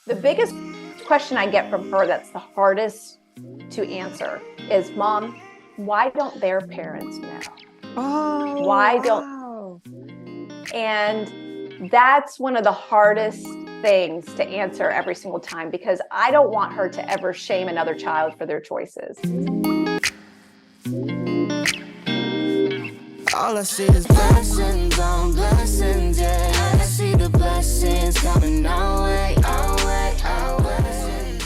The biggest question I get from her that's the hardest to answer is, Mom, why don't their parents know? Oh, Why wow. And that's one of the hardest things to answer every single time, because I don't want her to ever shame another child for their choices. All I see is blessings on blessings, yeah. I see the blessings coming our way, our way, our way.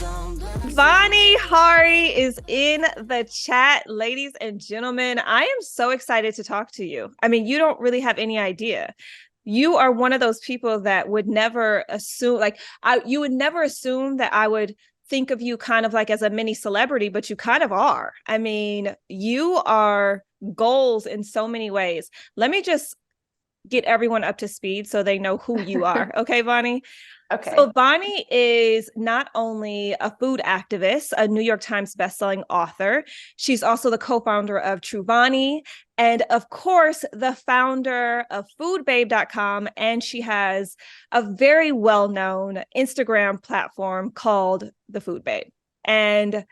Vani Hari is in the chat, ladies and gentlemen. I am so excited to talk to you. I mean, you don't really have any idea. You are one of those people that would never assume, you would never assume that I would think of you kind of like as a mini celebrity, but you kind of are. I mean, you are goals in so many ways. Let me just get everyone up to speed so they know who you are. Okay, Vani? Okay. So Vani is not only a food activist, a New York Times bestselling author, she's also the co-founder of Truvani, and of course, the founder of foodbabe.com. And she has a very well-known Instagram platform called The Food Babe. And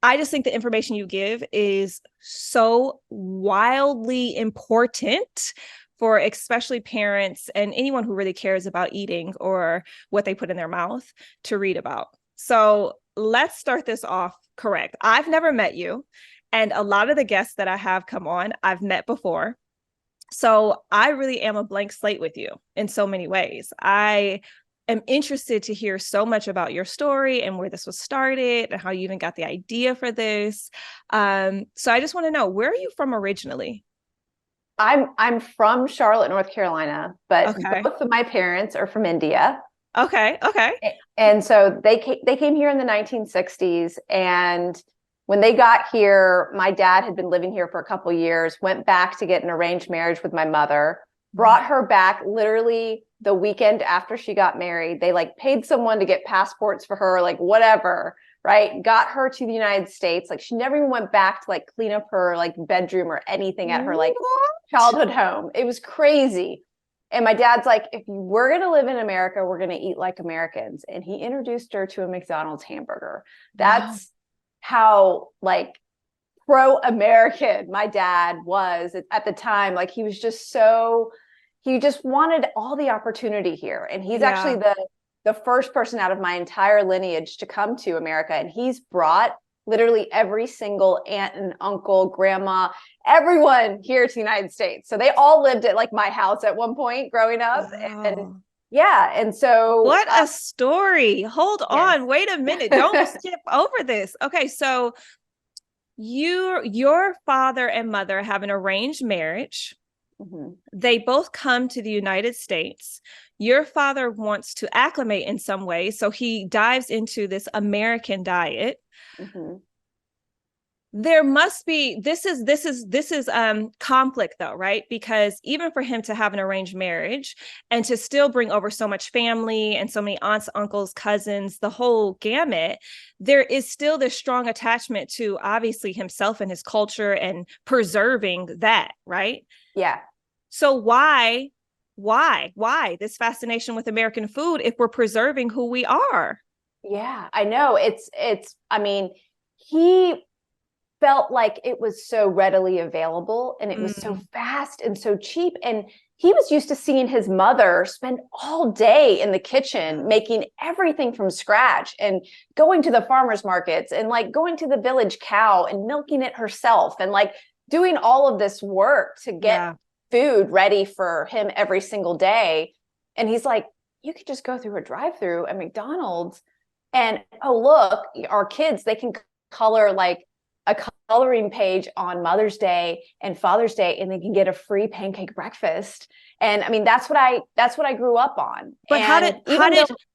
I just think the information you give is so wildly important for especially parents and anyone who really cares about eating or what they put in their mouth to read about. So let's start this off correct. I've never met you, and a lot of the guests that I have come on, I've met before. So I really am a blank slate with you in so many ways. I am interested to hear so much about your story and where this was started and how you even got the idea for this. So I just want to know, where are you from originally? I'm from Charlotte, North Carolina, but Okay. both of my parents are from India. Okay. And so they came here in the 1960s. And when they got here, my dad had been living here for a couple of years, went back to get an arranged marriage with my mother, brought her back literally the weekend after she got married. They paid someone to get passports for her, whatever, right? Got her to the United States. She never even went back to clean up her bedroom or anything at her childhood home. It was crazy. And my dad's like, if we're going to live in America, we're going to eat like Americans. And he introduced her to a McDonald's hamburger. That's how pro-American my dad was at the time. He just wanted all the opportunity here. And he's actually the first person out of my entire lineage to come to America. And he's brought literally every single aunt and uncle, grandma, everyone here to the United States. So they all lived at my house at one point growing up. Wow. And so What a story. Hold on, wait a minute. Don't skip over this. Okay, so your father and mother have an arranged marriage. Mm-hmm. They both come to the United States. Your father wants to acclimate in some way, so he dives into this American diet. Mm-hmm. There must be, this is conflict though, right? Because even for him to have an arranged marriage and to still bring over so much family and so many aunts, uncles, cousins, the whole gamut, there is still this strong attachment to obviously himself and his culture and preserving that, right? Yeah. So why this fascination with American food if we're preserving who we are? Yeah, I know. I mean, he felt like it was so readily available and it was so fast and so cheap. And he was used to seeing his mother spend all day in the kitchen making everything from scratch and going to the farmers markets and going to the village cow and milking it herself and doing all of this work to get food ready for him every single day. And he's like, you could just go through a drive-through at McDonald's and, oh, look, our kids, they can color a coloring page on Mother's Day and Father's Day, and they can get a free pancake breakfast. And I mean, that's what I grew up on. But and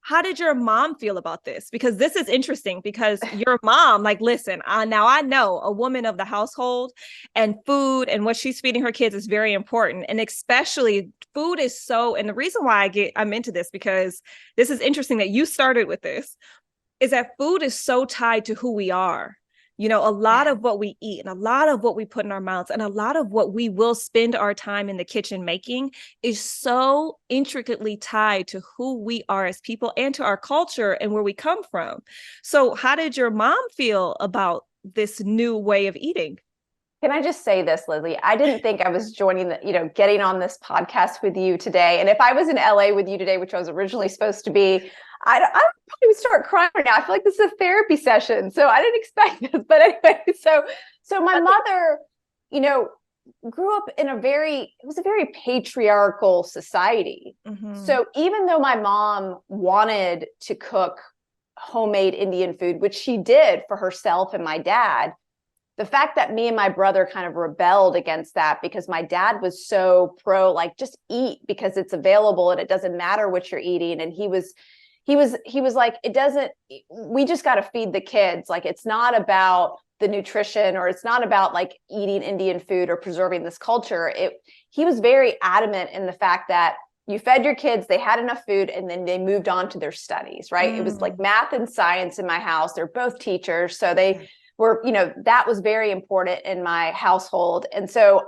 how did your mom feel about this? Because this is interesting, because your mom, listen, now I know a woman of the household, and food and what she's feeding her kids is very important. And especially food is so, and the reason why I'm into this, because this is interesting that you started with this, is that food is so tied to who we are. You know, a lot of what we eat and a lot of what we put in our mouths and a lot of what we will spend our time in the kitchen making is so intricately tied to who we are as people and to our culture and where we come from. So how did your mom feel about this new way of eating? Can I just say this, Lizzy? I didn't think I was joining getting on this podcast with you today. And if I was in LA with you today, which I was originally supposed to be, I probably would start crying right now. I feel like this is a therapy session. So I didn't expect this. But anyway, so my mother, grew up in it was a very patriarchal society. Mm-hmm. So even though my mom wanted to cook homemade Indian food, which she did for herself and my dad, the fact that me and my brother kind of rebelled against that because my dad was so pro, like, just eat because it's available and it doesn't matter what you're eating. And he was like, we just got to feed the kids. Like, it's not about the nutrition, or it's not about like eating Indian food or preserving this culture. He was very adamant in the fact that you fed your kids, they had enough food, and then they moved on to their studies, right? It was like math and science in my house. They're both teachers. So they were, that was very important in my household. And so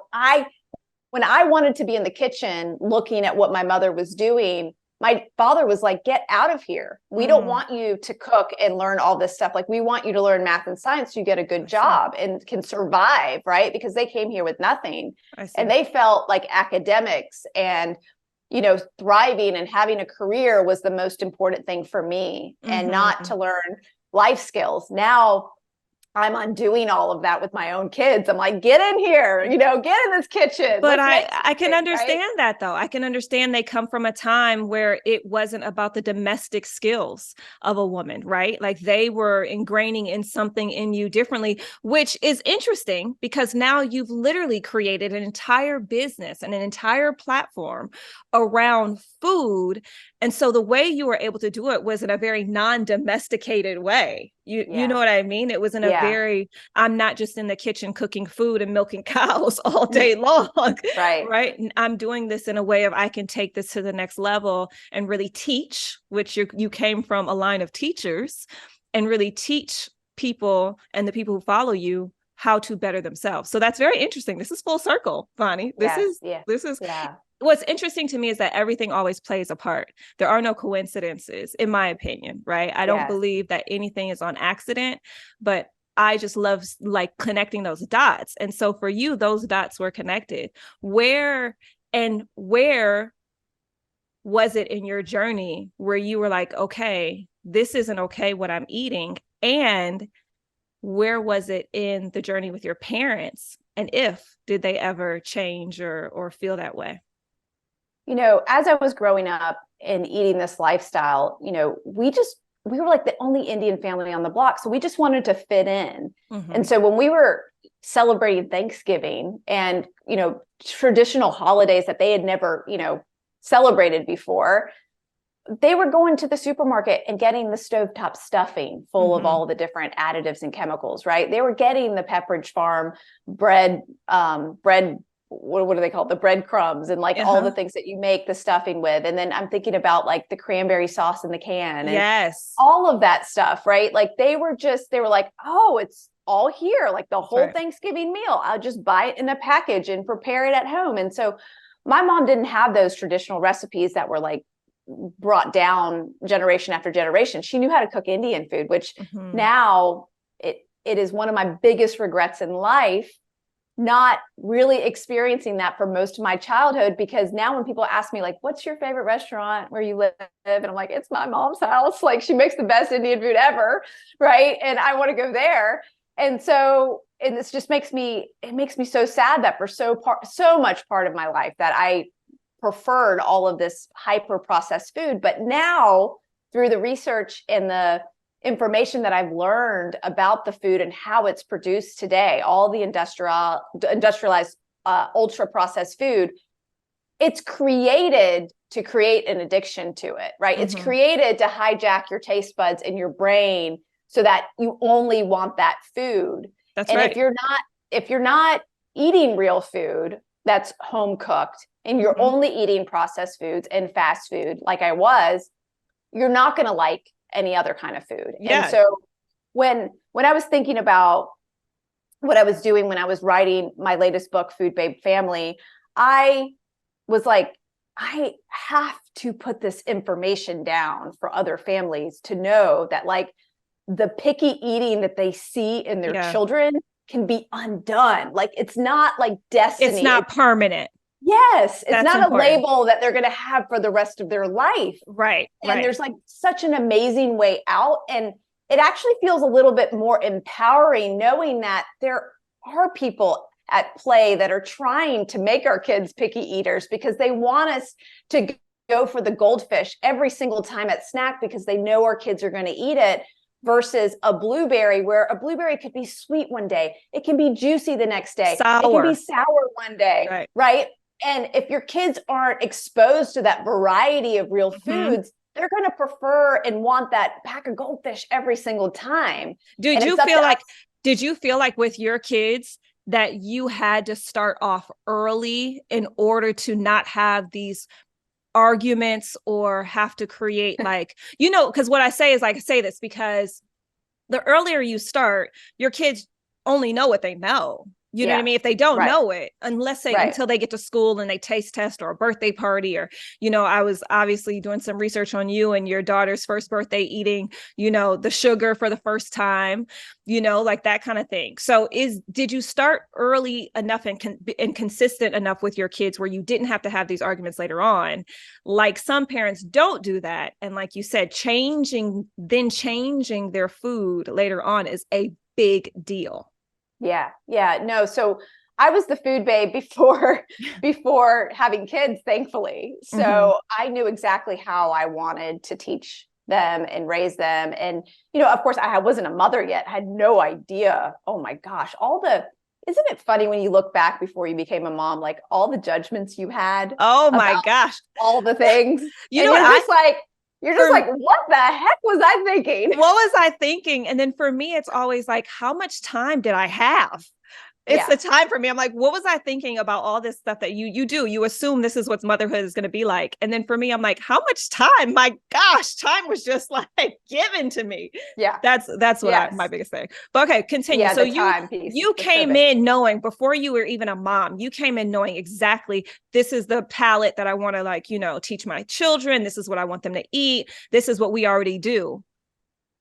when I wanted to be in the kitchen looking at what my mother was doing, my father was like, get out of here. We don't want you to cook and learn all this stuff. Like, we want you to learn math and science so you get a good job and can survive, right? Because they came here with nothing. And they felt like academics and, thriving and having a career was the most important thing for me, and not to learn life skills. Now I'm undoing all of that with my own kids. I'm like, get in here, get in this kitchen. But I can understand that, though. I can understand they come from a time where it wasn't about the domestic skills of a woman, right? Like, they were ingraining in something in you differently, which is interesting because now you've literally created an entire business and an entire platform around food. And so the way you were able to do it was in a very non-domesticated way. You know what I mean? It was in a very, I'm not just in the kitchen cooking food and milking cows all day long. Right. And I'm doing this in a way of, I can take this to the next level and really teach, which you came from a line of teachers, and really teach people and the people who follow you how to better themselves. So that's very interesting. This is full circle, Vani. This is what's interesting to me is that everything always plays a part. There are no coincidences, in my opinion, right? I don't believe that anything is on accident, but I just love like connecting those dots. And so for you, those dots were connected. Where was it in your journey where you were like, okay, this isn't okay what I'm eating? And where was it in the journey with your parents? And did they ever change or feel that way? As I was growing up and eating this lifestyle, we were like the only Indian family on the block. So we just wanted to fit in. And so when we were celebrating Thanksgiving and, traditional holidays that they had never, celebrated before, they were going to the supermarket and getting the stovetop stuffing full of all the different additives and chemicals, right? They were getting the Pepperidge Farm bread, what do they call it? The breadcrumbs and like all the things that you make the stuffing with. And then I'm thinking about like the cranberry sauce in the can and all of that stuff, right? Like they were like, oh, it's all here. Like the whole Thanksgiving meal, I'll just buy it in a package and prepare it at home. And so my mom didn't have those traditional recipes that were like brought down generation after generation. She knew how to cook Indian food, which now it is one of my biggest regrets in life, not really experiencing that for most of my childhood, because now when people ask me like, what's your favorite restaurant where you live? And I'm like, it's my mom's house. Like, she makes the best Indian food ever. Right. And I want to go there. And this just makes me so sad that for so much part of my life that I preferred all of this hyper processed food. But now through the research and the information that I've learned about the food and how it's produced today, all the industrialized ultra processed food, it's created to create an addiction to it, right? It's created to hijack your taste buds and your brain so that you only want that food. That's right. If you're not eating real food that's home cooked and you're only eating processed foods and fast food like I was, you're not going to like any other kind of food. And so when I was thinking about what I was doing when I was writing my latest book, Food Babe Family, I was like, I have to put this information down for other families to know that like the picky eating that they see in their children can be undone. Like it's not like destiny. It's not permanent. Yes. It's That's not important. a label that they're going to have for the rest of their life. Right. And there's like such an amazing way out. And it actually feels a little bit more empowering knowing that there are people at play that are trying to make our kids picky eaters because they want us to go for the goldfish every single time at snack because they know our kids are going to eat it, versus a blueberry, where a blueberry could be sweet one day. It can be juicy the next day. Sour. It can be sour one day, right? And if your kids aren't exposed to that variety of real foods, they're going to prefer and want that pack of goldfish every single time. Did you feel like with your kids that you had to start off early in order to not have these arguments or have to create like, because what I say is like, I say this because the earlier you start, your kids only know what they know. You know what I mean? If they don't know it, until they get to school and they taste test or a birthday party or, I was obviously doing some research on you and your daughter's first birthday eating, the sugar for the first time, like that kind of thing. So did you start early enough and consistent enough with your kids where you didn't have to have these arguments later on? Like some parents don't do that. And like you said, changing their food later on is a big deal. Yeah. No. So I was the food babe before having kids, thankfully. So I knew exactly how I wanted to teach them and raise them. And, of course I wasn't a mother yet. I had no idea. Oh my gosh. Isn't it funny when you look back before you became a mom, like all the judgments you had? Oh my gosh. All the things. You're just like, what the heck was I thinking? What was I thinking? And then for me, it's always like, how much time did I have? It's the time for me. I'm like, what was I thinking about all this stuff that you do? You assume this is what motherhood is going to be like. And then for me, I'm like, how much time? My gosh, time was just like given to me. Yeah. That's what my biggest thing. But okay, continue. Yeah, so you came in knowing before you were even a mom, you came in knowing exactly this is the palette that I want to teach my children. This is what I want them to eat. This is what we already do.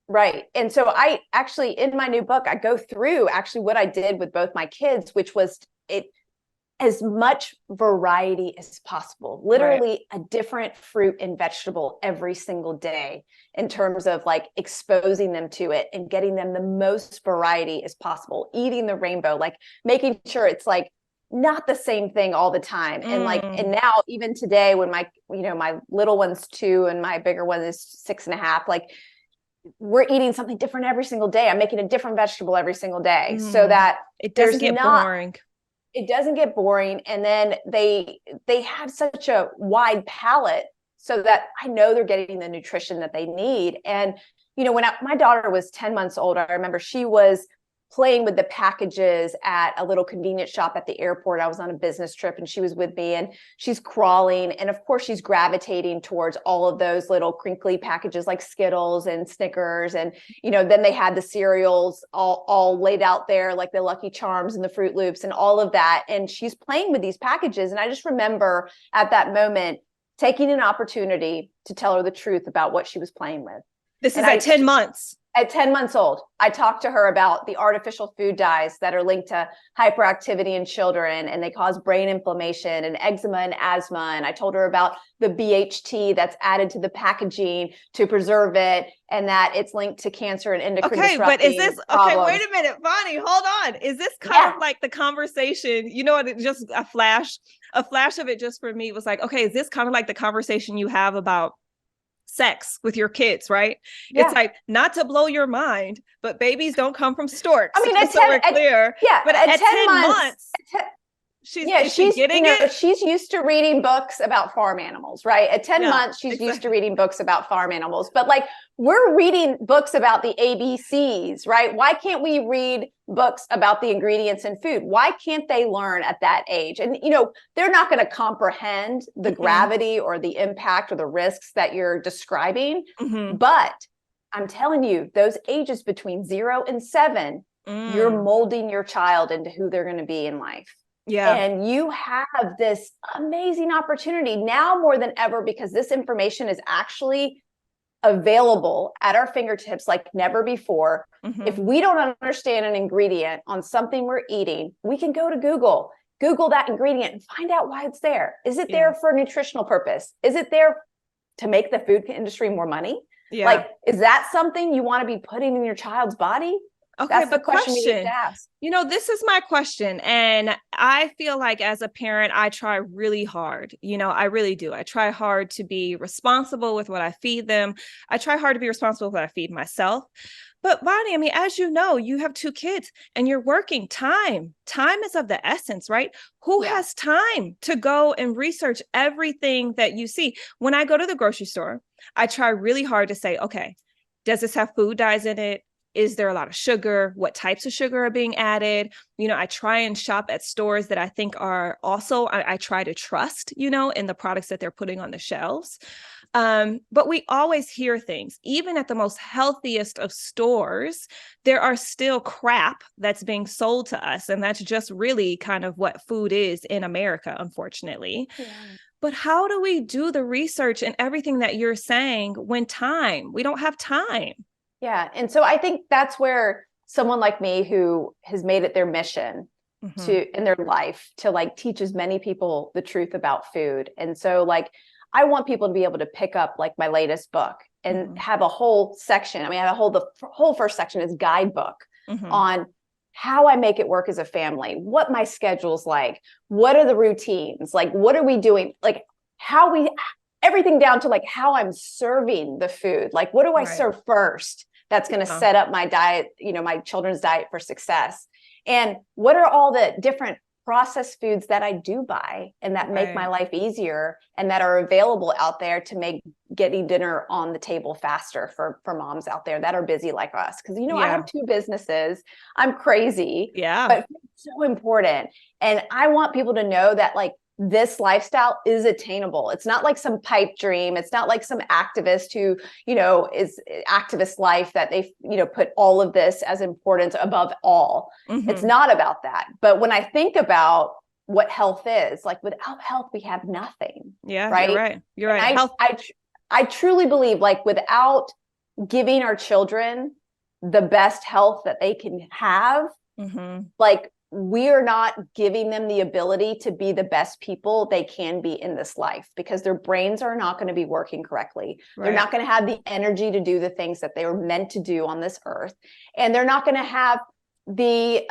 Right. And so I actually, in my new book, I go through actually what I did with both my kids, which was as much variety as possible, literally a different fruit and vegetable every single day in terms of like exposing them to it and getting them the most variety as possible, eating the rainbow, like making sure it's like not the same thing all the time. And and now even today when my little one's 2 and my bigger one is 6.5, like we're eating something different every single day. I'm making a different vegetable every single day so that it doesn't get boring. It doesn't get boring. And then they have such a wide palette so that I know they're getting the nutrition that they need. And, when my daughter was 10 months old, I remember she was playing with the packages at a little convenience shop at the airport. I was on a business trip and she was with me and she's crawling. And of course she's gravitating towards all of those little crinkly packages like Skittles and Snickers. And, then they had the cereals all laid out there, like the Lucky Charms and the Fruit Loops and all of that. And she's playing with these packages. And I just remember at that moment, taking an opportunity to tell her the truth about what she was playing with. This is at 10 months. At 10 months old, I talked to her about the artificial food dyes that are linked to hyperactivity in children, and they cause brain inflammation and eczema and asthma. And I told her about the BHT that's added to the packaging to preserve it, and that it's linked to cancer and endocrine disrupting but is this problems. Wait a minute, Vani, hold on. Is this kind of like the conversation? Just a flash of it just for me was like, okay, is this kind of like the conversation you have about sex with your kids, right? Yeah. It's like, not to blow your mind, but babies don't come from storks. I mean, but at 10 months she's getting it. She's used to reading books about farm animals, right? At 10 months, she's used to reading books about farm animals. But like, we're reading books about the ABCs, right? Why can't we read books about the ingredients in food? Why can't they learn at that age? And, they're not going to comprehend the gravity or the impact or the risks that you're describing. But I'm telling you, those ages between 0 and 7, you're molding your child into who they're going to be in life. Yeah. And you have this amazing opportunity now more than ever, because this information is actually available at our fingertips like never before. If we don't understand an ingredient on something we're eating, we can go to Google that ingredient and find out why it's there. Is it there for a nutritional purpose? Is it there to make the food industry more money? Yeah. Like, is that something you want to be putting in your child's body? Okay, That's the but question we need to ask. This is my question. And I feel like as a parent, I try really hard. I really do. I try hard to be responsible with what I feed them. I try hard to be responsible with what I feed myself. But Vani, I mean, as you know, you have 2 kids and you're working. Time is of the essence, right? Who has time to go and research everything that you see? When I go to the grocery store, I try really hard to say, okay, does this have food dyes in it? Is there a lot of sugar? What types of sugar are being added? I try and shop at stores that I think are also, I try to trust, in the products that they're putting on the shelves. But we always hear things, even at the most healthiest of stores, there are still crap that's being sold to us. And that's just really kind of what food is in America, unfortunately. Yeah. But how do we do the research and everything that you're saying when we don't have time? Yeah. And so I think that's where someone like me, who has made it their mission in their life to like teach as many people the truth about food. And so like, I want people to be able to pick up like my latest book and have a whole section. I mean, the whole first section is guidebook on how I make it work as a family, what my schedule's like, what are the routines, like, what are we doing? Like everything down to like how I'm serving the food. Like, what do I serve first? That's going to set up my diet, my children's diet for success. And what are all the different processed foods that I do buy and that make my life easier and that are available out there to make getting dinner on the table faster for moms out there that are busy like us. Because, I have 2 businesses. I'm crazy, but it's so important. And I want people to know that like this lifestyle is attainable. It's not like some pipe dream. It's not like some activist who, is activist life that they, put all of this as important above all. It's not about that. But when I think about what health is, like without health, we have nothing. Yeah, right. You're right. I truly believe like without giving our children the best health that they can have, like we are not giving them the ability to be the best people they can be in this life, because their brains are not going to be working correctly. They're not going to have the energy to do the things that they were meant to do on this earth. And they're not going to have the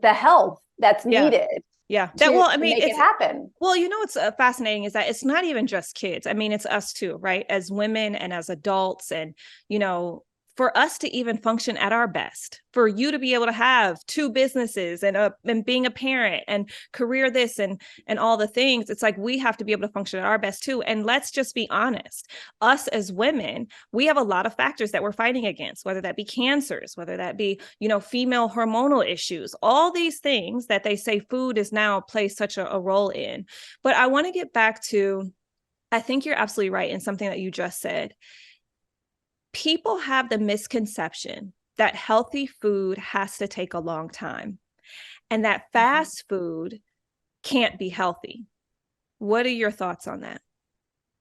health that's needed. Yeah. Make it happen. Well, what's fascinating is that it's not even just kids. I mean, it's us too, right? As women and as adults, and, for us to even function at our best, for you to be able to have 2 businesses and being a parent and career this and all the things, it's like we have to be able to function at our best too. And let's just be honest, us as women, we have a lot of factors that we're fighting against, whether that be cancers, whether that be, female hormonal issues, all these things that they say food is now plays such a role in. But I want to get back to, I think you're absolutely right in something that you just said. People have the misconception that healthy food has to take a long time and that fast food can't be healthy. What are your thoughts on that?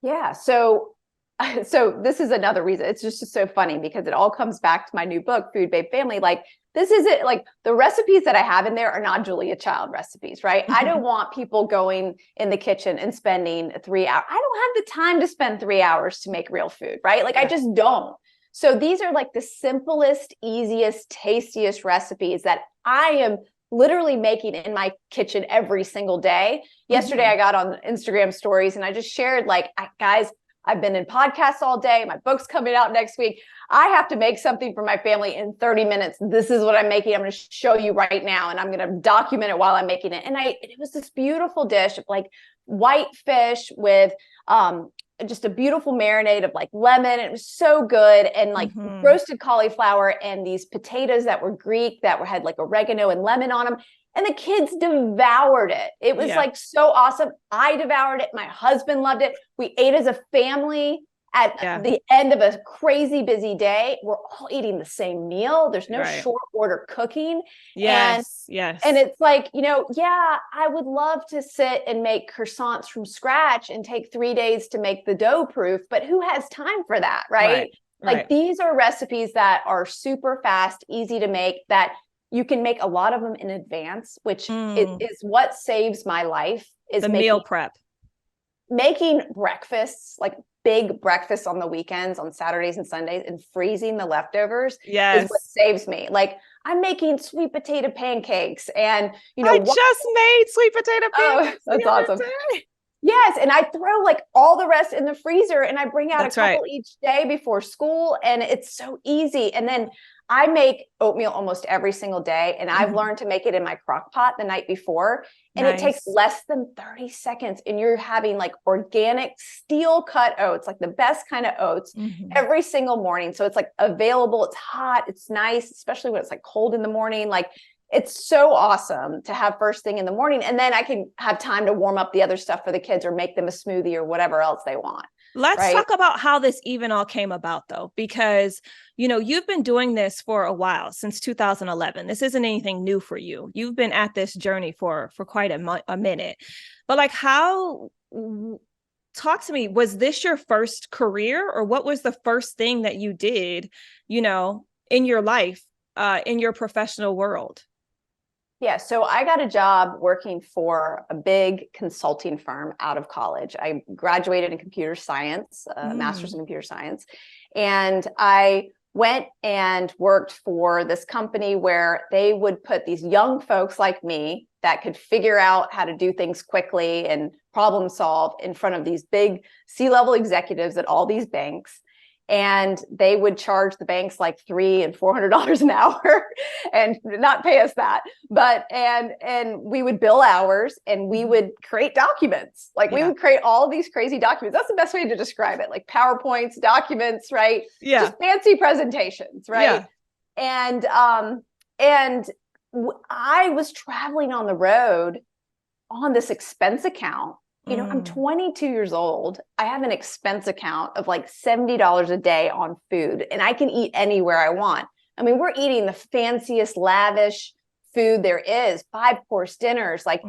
Yeah. So this is another reason. It's just so funny because it all comes back to my new book, Food Babe Family. Like, this isn't like the recipes that I have in there are not Julia Child recipes, right? I don't want people going in the kitchen and spending 3 hours. I don't have the time to spend 3 hours to make real food, right? Like I just don't. So these are like the simplest, easiest, tastiest recipes that I am literally making in my kitchen every single day. Yesterday, I got on Instagram stories and I just shared like, guys, I've been in podcasts all day. My book's coming out next week. I have to make something for my family in 30 minutes. This is what I'm making. I'm going to show you right now. And I'm going to document it while I'm making it. And it was this beautiful dish of like white fish with just a beautiful marinade of like lemon. It was so good. And like roasted cauliflower and these potatoes that were Greek that had like oregano and lemon on them. And the kids devoured it. It was like so awesome. I devoured it. My husband loved it. We ate as a family. at Yeah. the end of a crazy busy day, we're all eating the same meal. There's no Right. short order cooking. Yes. And it's like, yeah, I would love to sit and make croissants from scratch and take 3 days to make the dough proof, but who has time for that, right? Like these are recipes that are super fast, easy to make, that you can make a lot of them in advance, which is what saves my life, is the meal prep. Making breakfasts, like big breakfasts on the weekends, on Saturdays and Sundays, and freezing the leftovers is what saves me. Like I'm making sweet potato pancakes, and I just made sweet potato pancakes. Oh, that's awesome. Yes, and I throw like all the rest in the freezer, and I bring out a couple each day before school, and it's so easy. And then I make oatmeal almost every single day, and I've learned to make it in my crock pot the night before, and it takes less than 30 seconds, and you're having like organic steel cut oats, like the best kind of oats every single morning. So it's like available, it's hot, it's nice, especially when it's like cold in the morning. Like it's so awesome to have first thing in the morning, and then I can have time to warm up the other stuff for the kids or make them a smoothie or whatever else they want. Let's talk about how this even all came about, though, because, you've been doing this for a while, since 2011. This isn't anything new for you. You've been at this journey for quite a minute. But like, talk to me, was this your first career, or what was the first thing that you did, in your life, in your professional world? Yeah, so I got a job working for a big consulting firm out of college. I graduated in computer science, master's in computer science, and I went and worked for this company where they would put these young folks like me that could figure out how to do things quickly and problem solve in front of these big C-level executives at all these banks. And they would charge the banks like $300 and $400 an hour and not pay us that. But, and we would bill hours, and we would create documents. Like we would create all of these crazy documents. That's the best way to describe it. Like PowerPoints, documents, right? Yeah. Just fancy presentations, right? Yeah. And I was traveling on the road on this expense account. I'm 22 years old. I have an expense account of like $70 a day on food, and I can eat anywhere I want. I mean, we're eating the fanciest, lavish food there is, 5-course dinners, like,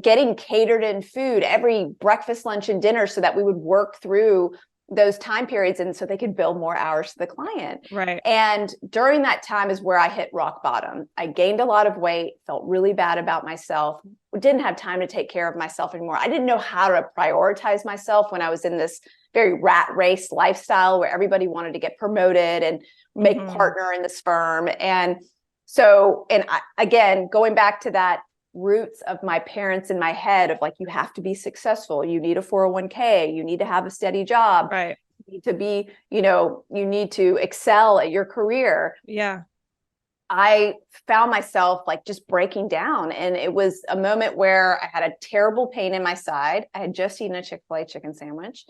getting catered in food every breakfast, lunch, and dinner, so that we would work through those time periods, and so they could bill more hours to the client. Right. And during that time is where I hit rock bottom. I gained a lot of weight, felt really bad about myself, didn't have time to take care of myself anymore. I didn't know how to prioritize myself when I was in this very rat race lifestyle where everybody wanted to get promoted and make partner in this firm. And so, again, going back to that roots of my parents in my head of like, you have to be successful, you need a 401k, you need to have a steady job, right? You need to be, you need to excel at your career. Yeah. I found myself like just breaking down, and it was a moment where I had a terrible pain in my side. I had just eaten a Chick-fil-A chicken sandwich,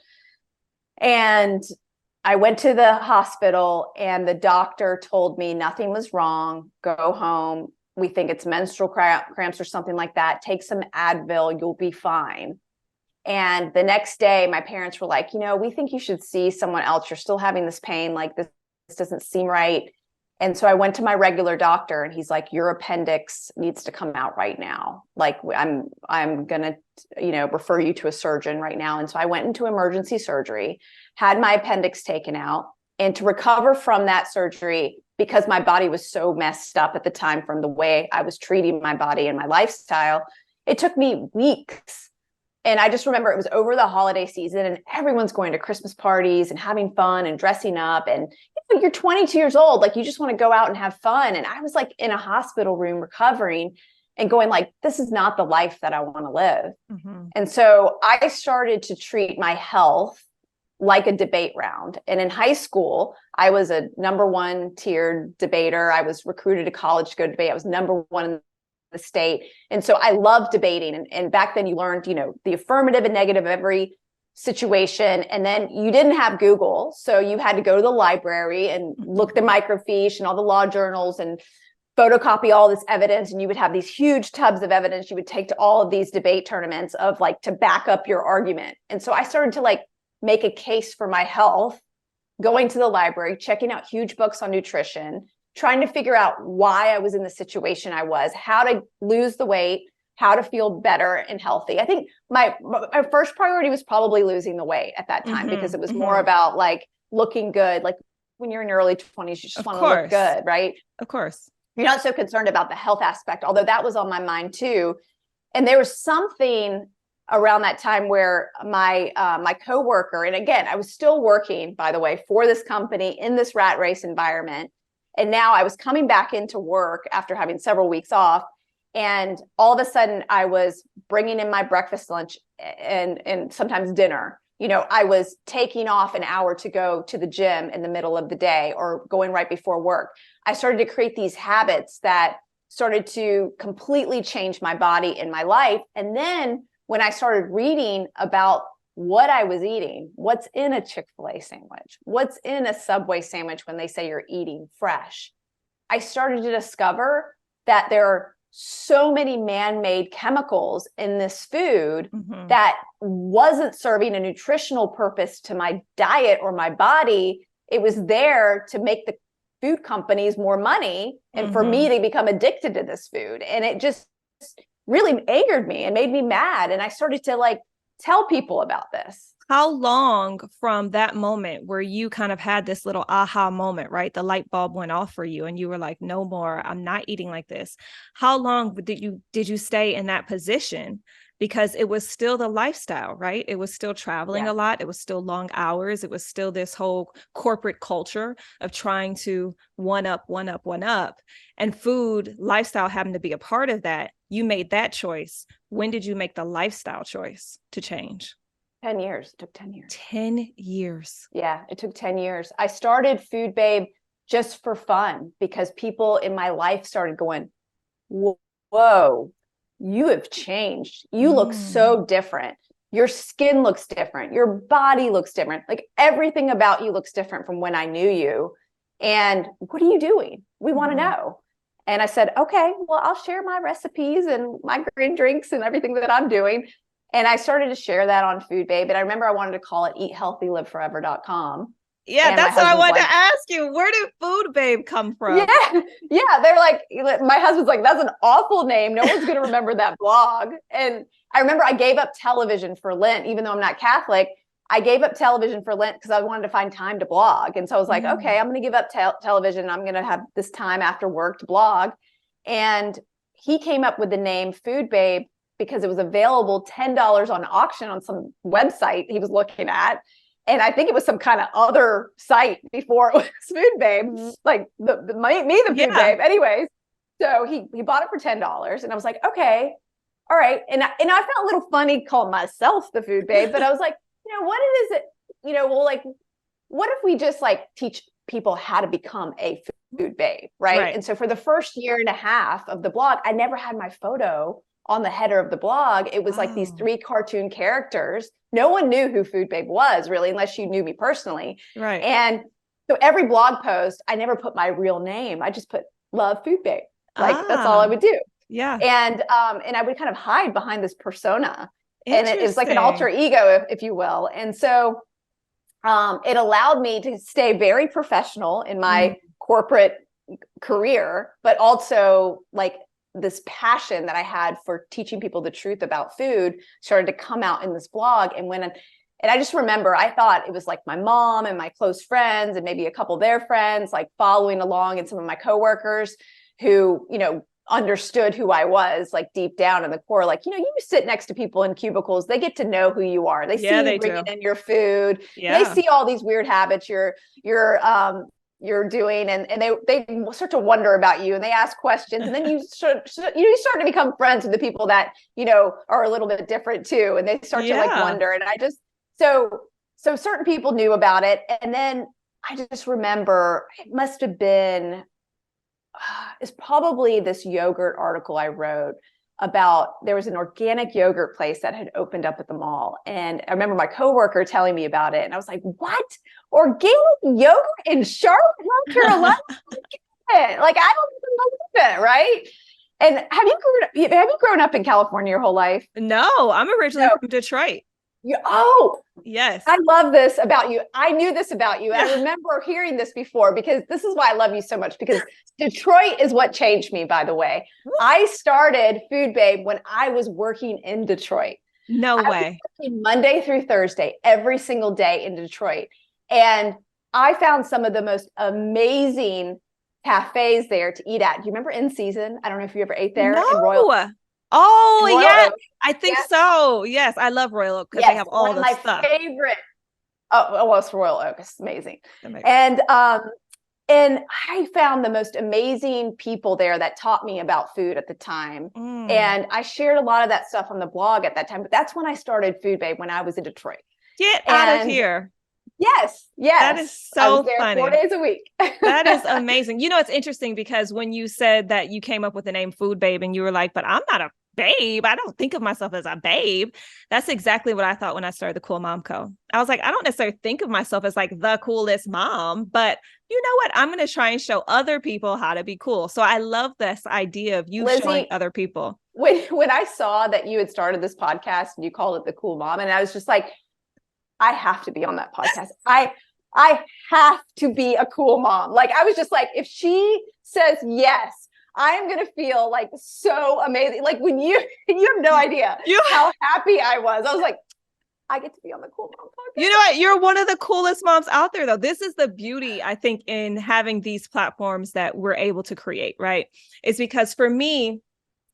and I went to the hospital, and the doctor told me nothing was wrong. Go home. We think it's menstrual cramps or something like that. Take some Advil, you'll be fine. And the next day, my parents were like, we think you should see someone else. You're still having this pain. Like this doesn't seem right. And so I went to my regular doctor, and he's like, your appendix needs to come out right now. Like I'm going to, refer you to a surgeon right now. And so I went into emergency surgery, had my appendix taken out, and to recover from that surgery, because my body was so messed up at the time from the way I was treating my body and my lifestyle, it took me weeks. And I just remember it was over the holiday season, and everyone's going to Christmas parties and having fun and dressing up. And you're 22 years old, like you just want to go out and have fun. And I was like in a hospital room recovering and going like, this is not the life that I want to live. And so I started to treat my health like a debate round. And in high school, I was a number 1 tiered debater. I was recruited to college to go debate. I was number 1 in the state. And so I loved debating. And back then you learned, the affirmative and negative of every situation. And then you didn't have Google. So you had to go to the library and look the microfiche and all the law journals and photocopy all this evidence. And you would have these huge tubs of evidence you would take to all of these debate tournaments of like, to back up your argument. And so I started to like make a case for my health, going to the library, checking out huge books on nutrition, trying to figure out why I was in the situation I was, how to lose the weight, how to feel better and healthy. I think my first priority was probably losing the weight at that time, because it was more about like looking good. Like when you're in your early 20s, you just want to look good, right? Of course. You're not so concerned about the health aspect, although that was on my mind too. And there was something around that time where my coworker, and again, I was still working, by the way, for this company in this rat race environment. And now I was coming back into work after having several weeks off. And all of a sudden I was bringing in my breakfast, lunch, and sometimes dinner. You know, I was taking off an hour to go to the gym in the middle of the day or going right before work. I started to create these habits that started to completely change my body and my life. And then when I started reading about what I was eating, what's in a Chick-fil-A sandwich, what's in a Subway sandwich when they say you're eating fresh, I started to discover that there are so many man-made chemicals in this food that wasn't serving a nutritional purpose to my diet or my body. It was there to make the food companies more money and for me to become addicted to this food. And it just really angered me and made me mad. And I started to like tell people about this. How long from that moment where you kind of had this little aha moment, right? The light bulb went off for you and you were like, no more, I'm not eating like this. How long did you stay in that position? Because it was still the lifestyle, right? It was still traveling a lot. It was still long hours. It was still this whole corporate culture of trying to one up. And food, lifestyle happened to be a part of that. You made that choice. When did you make the lifestyle choice to change? 10 years. It took 10 years. 10 years. Yeah, it took 10 years. I started Food Babe just for fun because people in my life started going, whoa, you have changed. You look so different. Your skin looks different. Your body looks different. Like everything about you looks different from when I knew you. And what are you doing? We want to know. And I said, okay, well, I'll share my recipes and my green drinks and everything that I'm doing. And I started to share that on Food Babe. And I remember I wanted to call it eathealthyliveforever.com. Yeah, and that's what I wanted to ask you. Where did Food Babe come from? Yeah. They're like, my husband's like, that's an awful name. No one's going to remember that blog. And I remember I gave up television for Lent, even though I'm not Catholic. I gave up television for Lent because I wanted to find time to blog. And so I was like, okay, I'm going to give up television. I'm going to have this time after work to blog. And he came up with the name Food Babe because it was available $10 on auction on some website he was looking at. And I think it was some kind of other site before it was Food Babe, like the Food Babe. Anyways, so he bought it for $10, and I was like, okay, all right. And I felt a little funny calling myself the Food Babe, but I was like, what is it? Like, what if we just like teach people how to become a food babe, right? And so for the first year and a half of the blog, I never had my photo on the header of the blog. It was like these 3 cartoon characters. No one knew who Food Babe was really, unless you knew me personally. Right. And so every blog post, I never put my real name. I just put Love Food Babe. Like that's all I would do. Yeah. And I would kind of hide behind this persona. And it was like an alter ego, if you will. And so it allowed me to stay very professional in my corporate career, but also like this passion that I had for teaching people the truth about food started to come out in this blog. And I just remember, I thought it was like my mom and my close friends and maybe a couple of their friends, like following along, and some of my coworkers who, understood who I was, like deep down in the core, like, you sit next to people in cubicles, they get to know who you are. They see you bringing in your food. They see all these weird habits you're doing, and they start to wonder about you, and they ask questions, and then you start to become friends with the people that, are a little bit different too. And they start to like wonder. And I just, so certain people knew about it. And then I just remember it must have been, it's probably this yogurt article I wrote about, there was an organic yogurt place that had opened up at the mall. And I remember my coworker telling me about it. And I was like, what? Organic yogurt in Charlotte, North Carolina? Like, I don't even believe it, right? And have you grown up in California your whole life? No, I'm originally from Detroit. Yes. I love this about you. I knew this about you. I remember hearing this before, because this is why I love you so much, because Detroit is what changed me, by the way. I started Food Babe when I was working in Detroit. No I way. was working Monday through Thursday, every single day in Detroit. And I found some of the most amazing cafes there to eat at. Do you remember In Season? I don't know if you ever ate there in Royal. Oh, in Royal yeah. Oak. I think so. Yes. I love Royal Oak because they have all the stuff. One of my favorite. Oh, well, it's Royal Oak. It's amazing. Amazing. And I found the most amazing people there that taught me about food at the time. And I shared a lot of that stuff on the blog at that time. But that's when I started Food Babe, when I was in Detroit. Get out of here. Yes. That is so I was there funny. 4 days a week. That is amazing. It's interesting because when you said that you came up with the name Food Babe and you were like, but I'm not a babe. I don't think of myself as a babe. That's exactly what I thought when I started the Cool Mom Co. I was like, I don't necessarily think of myself as like the coolest mom, but you know what? I'm going to try and show other people how to be cool. So I love this idea of you Lizzy, showing other people. When I saw that you had started this podcast and you called it the Cool Mom, and I was just like, I have to be on that podcast. I have to be a cool mom. Like, I was just like, if she says yes, I'm going to feel like so amazing. Like when you have no idea how happy I was. I was like, I get to be on the Cool Mom podcast. You know what? You're one of the coolest moms out there, though. This is the beauty, I think, in having these platforms that we're able to create, right? It's because for me,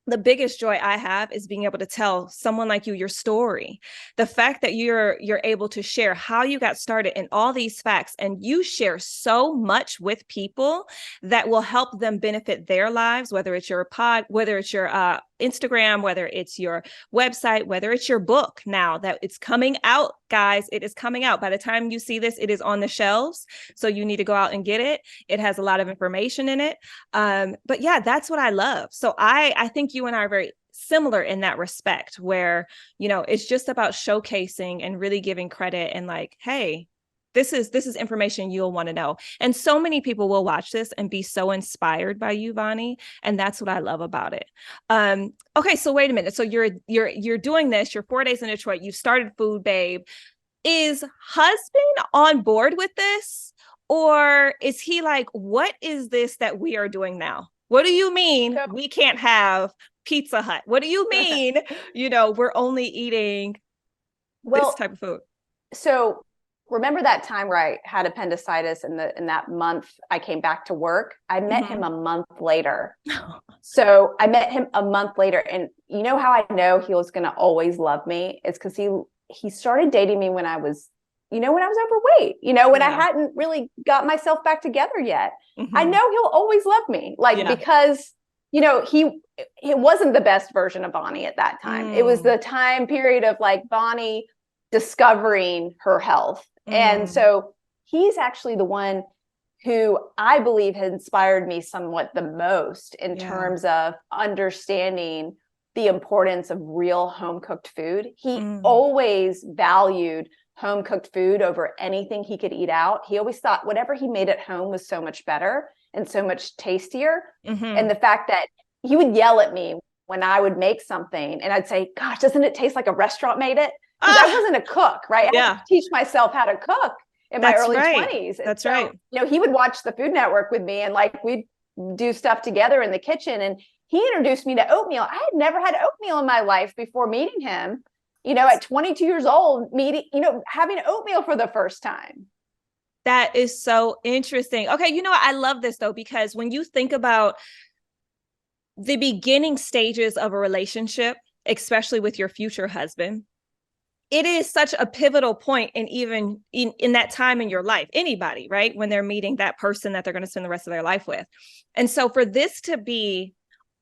the biggest joy I have is being able to tell someone like you your story. The fact that you're able to share how you got started and all these facts, and you share so much with people that will help them benefit their lives, whether it's your whether it's your Instagram, whether it's your website, whether it's your book now that it's coming out, guys. It is coming out. By the time you see this, it is on the shelves. So you need to go out and get it. It has a lot of information in it. But yeah, that's what I love. So I think you and I are very similar in that respect, where, it's just about showcasing and really giving credit and like, hey, this is information you'll want to know. And so many people will watch this and be so inspired by you, Vani. And that's what I love about it. Okay, so wait a minute. So you're doing this, you're 4 days in Detroit, you've started Food Babe. Is husband on board with this? Or is he like, what is this that we are doing now? What do you mean we can't have Pizza Hut? What do you mean, we're only eating this type of food? So remember that time where I had appendicitis in that month I came back to work? I met him a month later. So I met him a month later. And you know how I know he was going to always love me? It's because he started dating me when I was, when I was overweight, when I hadn't really got myself back together yet. I know he'll always love me, because, it wasn't the best version of Vani at that time. It was the time period of like Vani discovering her health. And so he's actually the one who I believe has inspired me somewhat the most in terms of understanding the importance of real home cooked food. He always valued home cooked food over anything he could eat out. He always thought whatever he made at home was so much better and so much tastier. And the fact that he would yell at me when I would make something and I'd say, gosh, doesn't it taste like a restaurant made it? Because I wasn't a cook, right? I had to teach myself how to cook in my early 20s. That's right. He would watch the Food Network with me and like we'd do stuff together in the kitchen. And he introduced me to oatmeal. I had never had oatmeal in my life before meeting him. At 22 years old, having oatmeal for the first time. That is so interesting. Okay, what? I love this though, because when you think about the beginning stages of a relationship, especially with your future husband, it is such a pivotal point, and even in that time in your life, anybody, right? When they're meeting that person that they're going to spend the rest of their life with. And so for this to be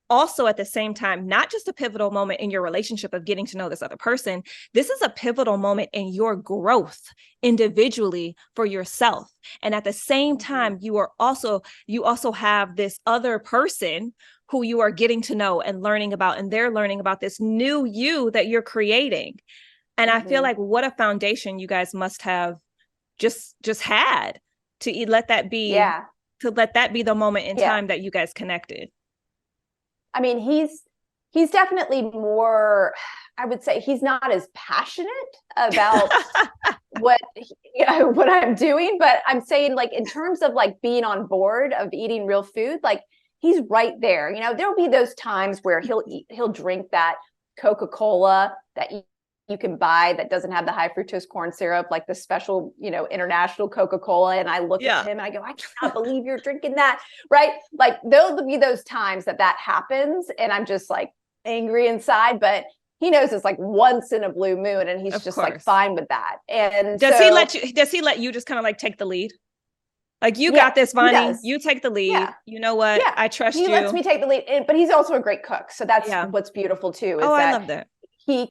also at the same time, not just a pivotal moment in your relationship of getting to know this other person, this is a pivotal moment in your growth individually for yourself. And at the same time, you also have this other person who you are getting to know and learning about, and they're learning about this new you that you're creating. And I feel like what a foundation you guys must have just had to let that be, the moment in time that you guys connected. I mean, he's definitely more I would say he's not as passionate about what I'm doing, but I'm saying like in terms of like being on board of eating real food, like he's right there. There'll be those times where he'll drink that Coca-Cola that you can buy that doesn't have the high fructose corn syrup, like the special, international Coca-Cola. And I look at him and I go, I cannot believe you're drinking that. Right. Like there'll be those times that happens and I'm just like angry inside, but he knows it's like once in a blue moon and he's just like fine with that. And does he let you just kind of like take the lead? Like you got this, Vani, you take the lead. Yeah. You know what? Yeah. I trust you. He lets me take the lead, but he's also a great cook. So that's what's beautiful too. I love that.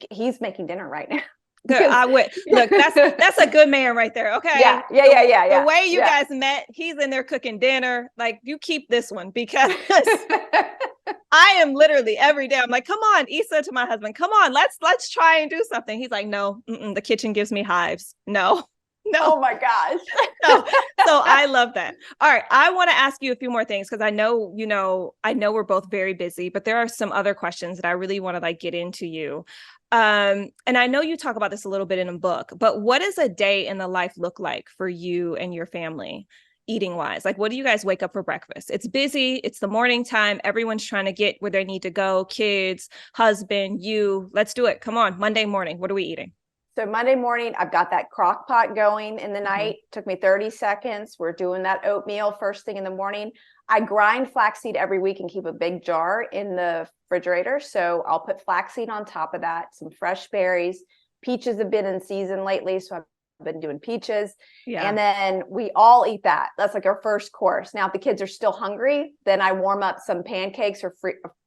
He's making dinner right now. Good. I would look. That's a good man right there. Okay. Yeah. The way you guys met, he's in there cooking dinner. Like you keep this one because I am literally every day. I'm like, come on, Issa, to my husband. Come on, let's try and do something. He's like, no, the kitchen gives me hives. No. Oh my gosh. No. So I love that. All right. I want to ask you a few more things because I know we're both very busy, but there are some other questions that I really want to like get into you. And I know you talk about this a little bit in a book, but what does a day in the life look like for you and your family eating wise? Like, what do you guys wake up for breakfast? It's busy. It's the morning time. Everyone's trying to get where they need to go. Kids, husband, you, let's do it. Come on. Monday morning. What are we eating? So Monday morning, I've got that crock pot going in the night. Took me 30 seconds. We're doing that oatmeal first thing in the morning. I grind flaxseed every week and keep a big jar in the refrigerator. So I'll put flaxseed on top of that, some fresh berries. Peaches have been in season lately, so I've been doing peaches. Yeah. And then we all eat that. That's like our first course. Now, if the kids are still hungry, then I warm up some pancakes or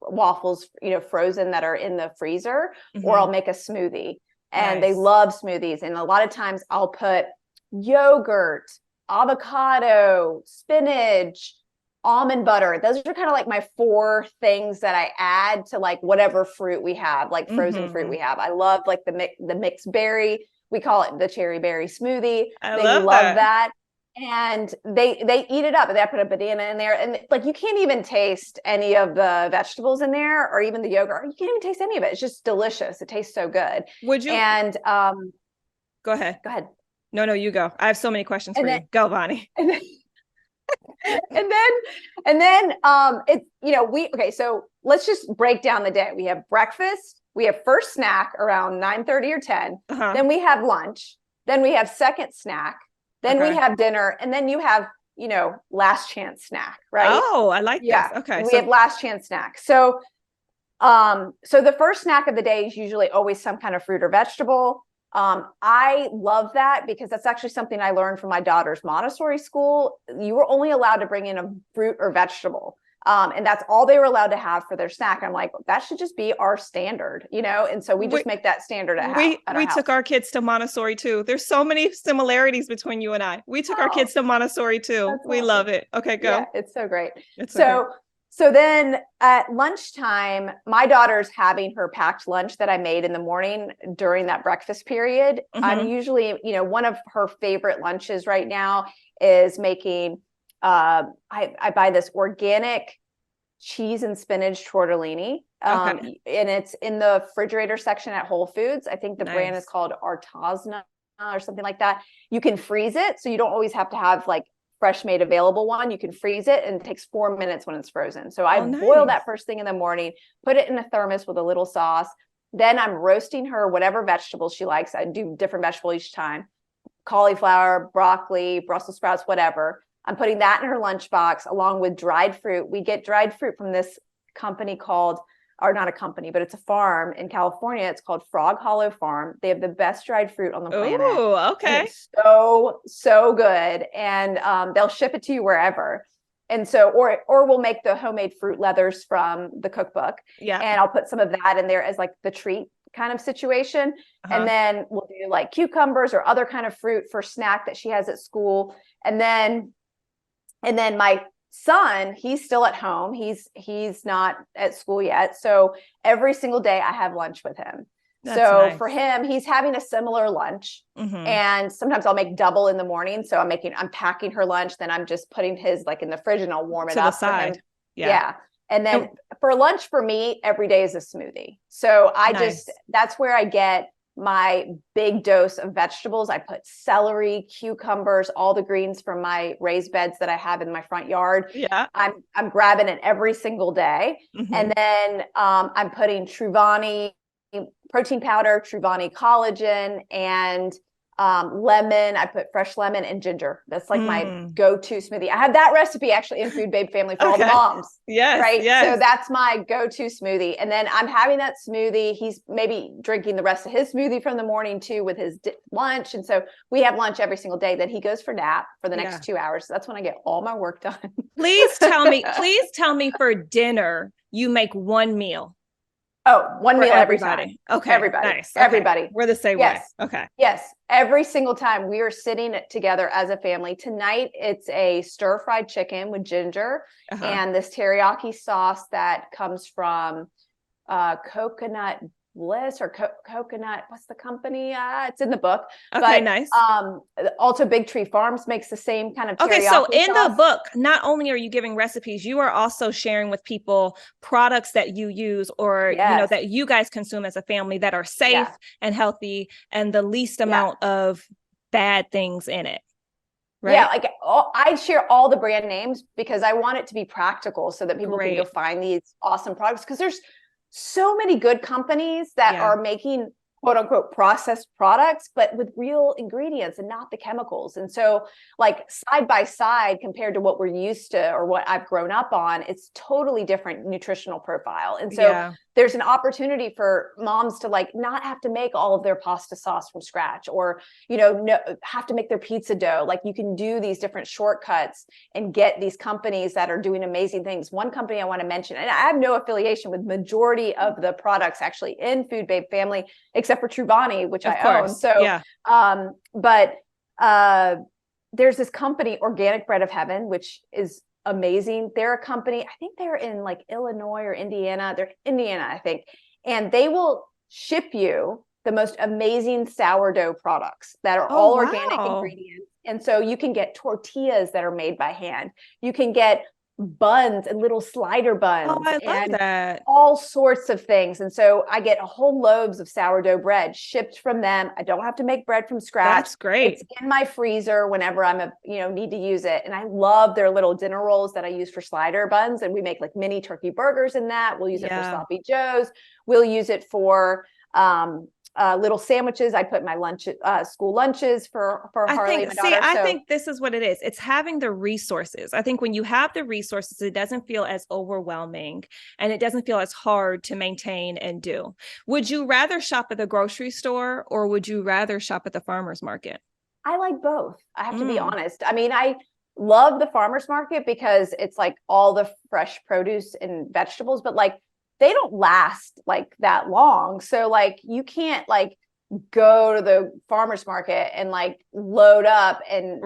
waffles, frozen that are in the freezer, or I'll make a smoothie. And they love smoothies. And a lot of times I'll put yogurt, avocado, spinach, almond butter. Those are kind of like my 4 things that I add to like whatever fruit we have, like frozen fruit we have. I love like the mixed berry. We call it the cherry berry smoothie. They love that. And they eat it up. They put a banana in there, and like you can't even taste any of the vegetables in there, or even the yogurt. You can't even taste any of it. It's just delicious. It tastes so good. Would you? And go ahead. No, you go. I have so many questions for you. Go, Vani. And then it's so let's just break down the day. We have breakfast. We have first snack around 9:30 or 10. Then we have lunch. Then we have second snack. Then we have dinner, and then you have, last chance snack, right? Oh, I like this. Okay. We have last chance snack. So the first snack of the day is usually always some kind of fruit or vegetable. I love that because that's actually something I learned from my daughter's Montessori school. You were only allowed to bring in a fruit or vegetable. And that's all they were allowed to have for their snack. I'm like, that should just be our standard, and so we just make that standard at we took our kids to Montessori too. There's so many similarities between you and I. We took our kids to Montessori too. We love it. Okay, go. Yeah, it's so great. So then at lunchtime, my daughter's having her packed lunch that I made in the morning during that breakfast period. I'm usually, one of her favorite lunches right now is making I buy this organic cheese and spinach tortellini. And it's in the refrigerator section at Whole Foods. I think the brand is called Artazna or something like that. You can freeze it. So you don't always have to have like fresh made available one. You can freeze it, and it takes 4 minutes when it's frozen. So I boil that first thing in the morning, put it in a thermos with a little sauce. Then I'm roasting her whatever vegetables she likes. I do different vegetable each time. Cauliflower, broccoli, Brussels sprouts, whatever. I'm putting that in her lunchbox along with dried fruit. We get dried fruit from this company called, or not a company, but it's a farm in California. It's called Frog Hollow Farm. They have the best dried fruit on the planet. Oh, okay. It's so good. And they'll ship it to you wherever. And so, or we'll make the homemade fruit leathers from the cookbook. Yeah. And I'll put some of that in there as like the treat kind of situation. And then we'll do like cucumbers or other kind of fruit for snack that she has at school. And then my son, he's still at home. He's not at school yet. So every single day I have lunch with him. That's for him, he's having a similar lunch. And sometimes I'll make double in the morning. So I'm packing her lunch. Then I'm just putting his like in the fridge and I'll warm it up to the side. Yeah. And then for lunch for me, every day is a smoothie. So that's where I get my big dose of vegetables. I put celery, cucumbers, all the greens from my raised beds that I have in my front yard. Yeah. I'm grabbing it every single day. Mm-hmm. And then I'm putting Truvani protein powder, Truvani collagen, and lemon. I put fresh lemon and ginger. That's like my go-to smoothie. I have that recipe actually in Food Babe Family for all the moms. Yes. Right. Yes. So that's my go-to smoothie. And then I'm having that smoothie. He's maybe drinking the rest of his smoothie from the morning too with his lunch. And so we have lunch every single day. Then he goes for nap for the next 2 hours. So that's when I get all my work done. Please tell me for dinner, you make one meal. Oh, one meal every everybody. time. Okay. Everybody. Nice. Okay. Everybody. We're the same way. Okay. Yes. Every single time we are sitting together as a family. Tonight, it's a stir-fried chicken with ginger and this teriyaki sauce that comes from Coconut Bliss or Coconut. What's the company? It's in the book. Okay, nice. Also, Big Tree Farms makes the same kind of teriyaki Okay, so in sauce. the book, not only are you giving recipes, you are also sharing with people products that you use or that you guys consume as a family that are safe and healthy and the least amount of bad things in it. Right? Yeah, like I share all the brand names because I want it to be practical so that people can go find these awesome products, because there's so many good companies that are making quote unquote processed products, but with real ingredients and not the chemicals. And so like side by side compared to what we're used to or what I've grown up on, it's totally different nutritional profile. And so there's an opportunity for moms to like not have to make all of their pasta sauce from scratch or, have to make their pizza dough. Like you can do these different shortcuts and get these companies that are doing amazing things. One company I want to mention, and I have no affiliation with majority of the products actually in Food Babe Family, except for Truvani, which I own. So, there's this company, Organic Bread of Heaven, which is amazing. They're a company, I think they're in like Illinois or Indiana. They're Indiana, I think. And they will ship you the most amazing sourdough products that are all organic ingredients. And so you can get tortillas that are made by hand. You can get buns and little slider buns love that. All sorts of things. And so I get whole loaves of sourdough bread shipped from them. I don't have to make bread from scratch. That's great. It's in my freezer whenever I'm need to use it. And I love their little dinner rolls that I use for slider buns. And we make like mini turkey burgers in that. We'll use it for sloppy joes. We'll use it for little sandwiches. I put my school lunches for Harley, my daughter. I think this is what it is. It's having the resources. I think when you have the resources, it doesn't feel as overwhelming and it doesn't feel as hard to maintain and do. Would you rather shop at the grocery store or would you rather shop at the farmer's market? I like both. I have to be honest. I mean, I love the farmer's market because it's like all the fresh produce and vegetables, but like they don't last like that long. So like you can't like go to the farmer's market and like load up and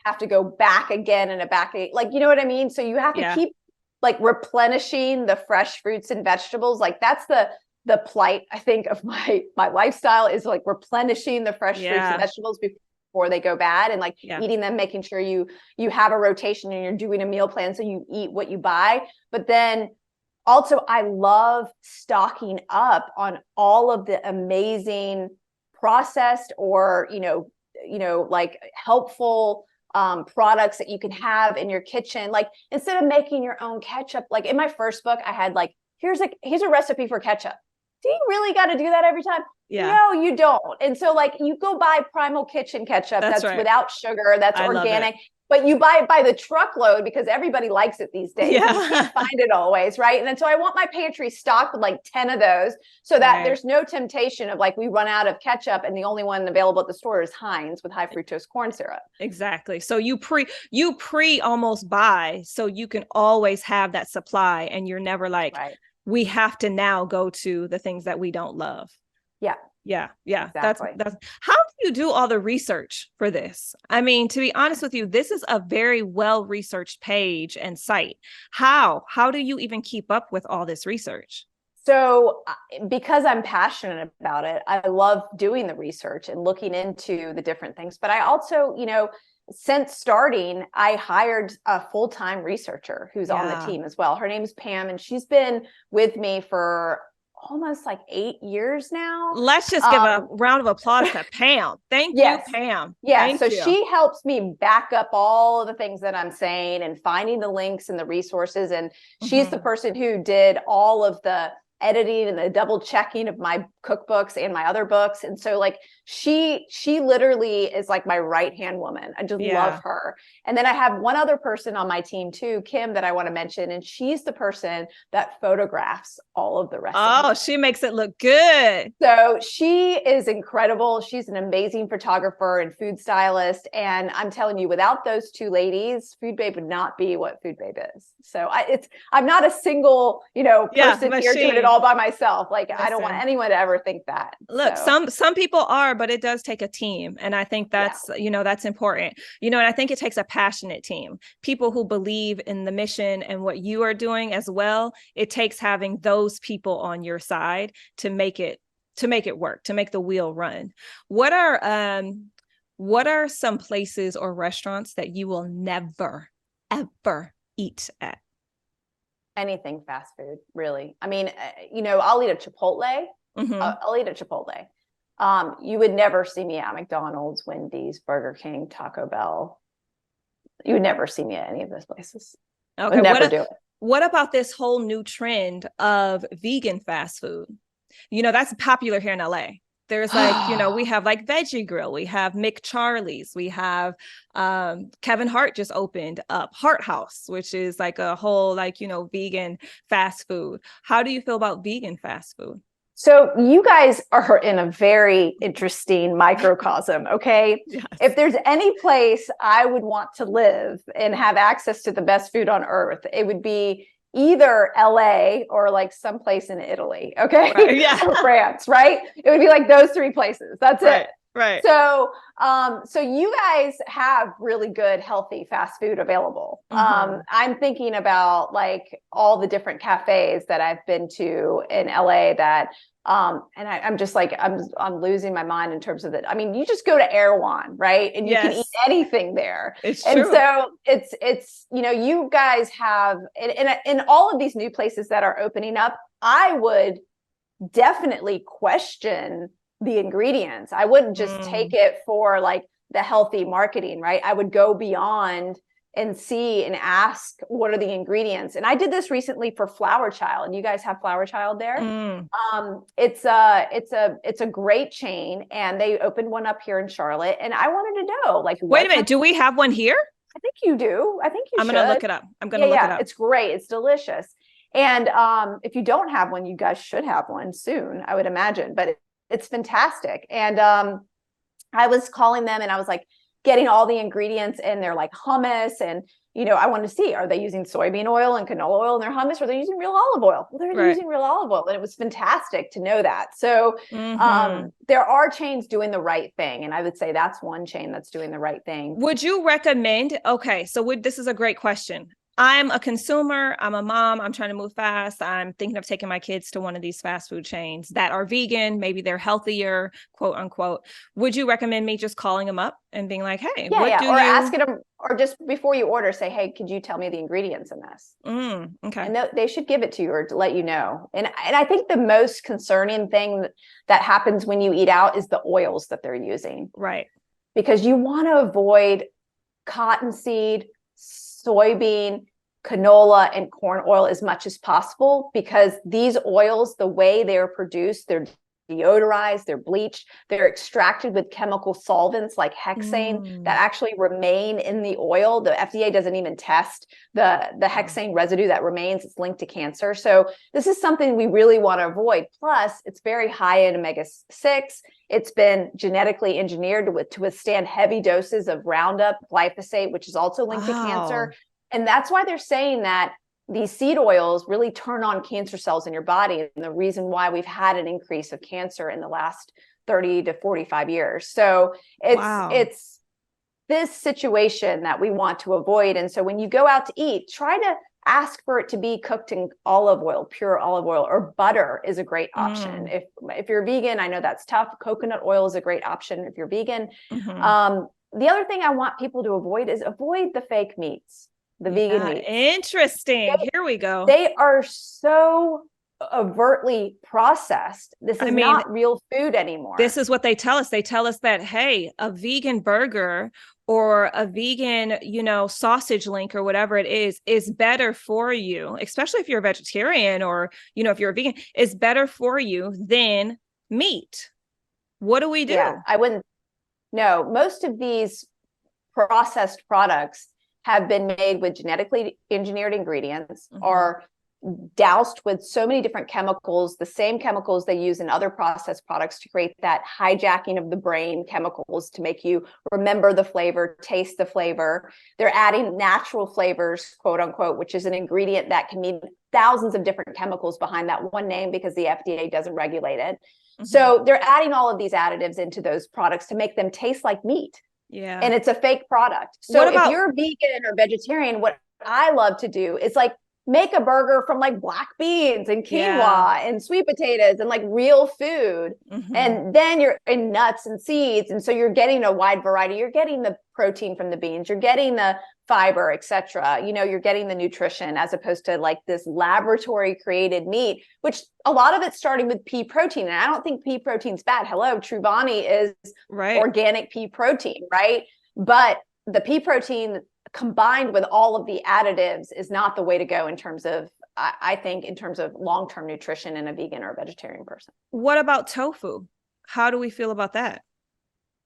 have to go back again and like, you know what I mean? So you have to keep like replenishing the fresh fruits and vegetables. Like that's the plight, I think, of my lifestyle is like replenishing the fresh fruits and vegetables before they go bad and like eating them, making sure you have a rotation and you're doing a meal plan. So you eat what you buy, but then also, I love stocking up on all of the amazing processed or, like helpful products that you can have in your kitchen. Like instead of making your own ketchup, like in my first book, I had like, here's a recipe for ketchup. Do you really got to do that every time? Yeah. No, you don't. And so like you go buy Primal Kitchen ketchup that's without sugar, that's organic. But you buy it by the truckload because everybody likes it these days. Yeah. You can't find it always, right? And then so I want my pantry stocked with like 10 of those so that there's no temptation of like we run out of ketchup and the only one available at the store is Heinz with high fructose corn syrup. Exactly. So you pre almost buy so you can always have that supply and you're never like, we have to now go to the things that we don't love. Yeah. Yeah. Exactly. That's how do you do all the research for this? I mean, to be honest with you, this is a very well-researched page and site. How do you even keep up with all this research? So because I'm passionate about it, I love doing the research and looking into the different things. But I also, since starting, I hired a full-time researcher who's on the team as well. Her name is Pam, and she's been with me for almost like 8 years now. Let's just give a round of applause to Pam. Thank you, Pam. Yeah. So she helps me back up all of the things that I'm saying and finding the links and the resources. And she's the person who did all of the editing and the double checking of my cookbooks and my other books. And so like she literally is like my right hand woman. I just love her. And then I have one other person on my team too, Kim, that I want to mention. And she's the person that photographs all of the recipes. Oh, she makes it look good. So she is incredible. She's an amazing photographer and food stylist. And I'm telling you, without those two ladies, Food Babe would not be what Food Babe is. So I'm not a single, person here doing it all by myself. Like, I don't want anyone to ever think that. Look, some people are, but it does take a team. And I think that's, that's important, and I think it takes a passionate team, people who believe in the mission and what you are doing as well. It takes having those people on your side to make it work, to make the wheel run. What are some places or restaurants that you will never, ever eat at? Anything fast food, really. I mean, I'll eat at Chipotle. I'll eat at Chipotle. You would never see me at McDonald's, Wendy's, Burger King, Taco Bell. You would never see me at any of those places. Okay, never do it. What about this whole new trend of vegan fast food? That's popular here in LA. There's like, we have like Veggie Grill, we have McCharlie's, we have Kevin Hart just opened up Heart House, which is like a whole vegan fast food. How do you feel about vegan fast food? So you guys are in a very interesting microcosm, okay? Yes. If there's any place I would want to live and have access to the best food on earth, it would be either LA or like someplace in Italy, okay? Right, yeah. Or France, right? It would be like those three places. That's it. Right. So, so you guys have really good, healthy fast food available. I'm thinking about like all the different cafes that I've been to in LA that, and I'm just like, I'm losing my mind in terms of it. I mean, you just go to Erewhon, right? And you can eat anything there. It's and true. So it's, you guys have, in all of these new places that are opening up, I would definitely question the ingredients. I wouldn't just take it for like the healthy marketing, right? I would go beyond and see and ask, what are the ingredients? And I did this recently for Flower Child, and you guys have Flower Child there. It's a great chain, and they opened one up here in Charlotte, and I wanted to know, like, wait a minute, do we have one here? I think you do. I think I'm gonna look it up. I'm gonna look it up. It's great. It's delicious. And if you don't have one, you guys should have one soon, I would imagine. But it's fantastic. And I was calling them, and I was like getting all the ingredients, and they're like hummus. And, I wanted to see, are they using soybean oil and canola oil in their hummus? Or are they using real olive oil? Well, they're using real olive oil. And it was fantastic to know that. So there are chains doing the right thing. And I would say that's one chain that's doing the right thing. Would you recommend? Okay, so this is a great question. I'm a consumer. I'm a mom. I'm trying to move fast. I'm thinking of taking my kids to one of these fast food chains that are vegan. Maybe they're healthier, quote unquote. Would you recommend me just calling them up and being like, hey, asking them, or just before you order, say, hey, could you tell me the ingredients in this? Okay. And they should give it to you or to let you know. And I think the most concerning thing that happens when you eat out is the oils that they're using. Right. Because you want to avoid cottonseed, soybean, canola, and corn oil as much as possible, because these oils, the way they're produced, they're deodorized, they're bleached, they're extracted with chemical solvents like hexane that actually remain in the oil. The FDA doesn't even test the hexane residue that remains. It's linked to cancer. So this is something we really want to avoid. Plus, it's very high in omega-6. It's been genetically engineered to withstand heavy doses of Roundup, glyphosate, which is also linked to cancer. And that's why they're saying that these seed oils really turn on cancer cells in your body, and the reason why we've had an increase of cancer in the last 30 to 45 years. So it's this situation that we want to avoid. And so when you go out to eat, try to ask for it to be cooked in olive oil, pure olive oil, or butter is a great option. If you're vegan, I know that's tough. Coconut oil is a great option if you're vegan. the other thing I want people to avoid is avoid the fake meats, the vegan meats. Interesting. Here we go. They are so overtly processed. This is not real food anymore. This is what they tell us. They tell us that, hey, a vegan burger or a vegan, sausage link or whatever it is better for you, especially if you're a vegetarian or, if you're a vegan, is better for you than meat. What do we do? Yeah, I wouldn't. No, most of these processed products have been made with genetically engineered ingredients or doused with so many different chemicals, the same chemicals they use in other processed products to create that hijacking of the brain chemicals to make you remember the flavor, taste the flavor. They're adding natural flavors, quote unquote, which is an ingredient that can mean thousands of different chemicals behind that one name because the FDA doesn't regulate it. So they're adding all of these additives into those products to make them taste like meat. Yeah. And it's a fake product. So if you're vegan or vegetarian, what I love to do is like make a burger from like black beans and quinoa and sweet potatoes and like real food. And then you're in nuts and seeds. And so you're getting a wide variety. You're getting the protein from the beans, you're getting the fiber, etc. You're getting the nutrition as opposed to like this laboratory created meat, which a lot of it's starting with pea protein. And I don't think pea protein's bad. Hello, Truvani is organic pea protein, right? But the pea protein combined with all of the additives is not the way to go in terms of, I think, in terms of long-term nutrition in a vegan or a vegetarian person. What about tofu? How do we feel about that?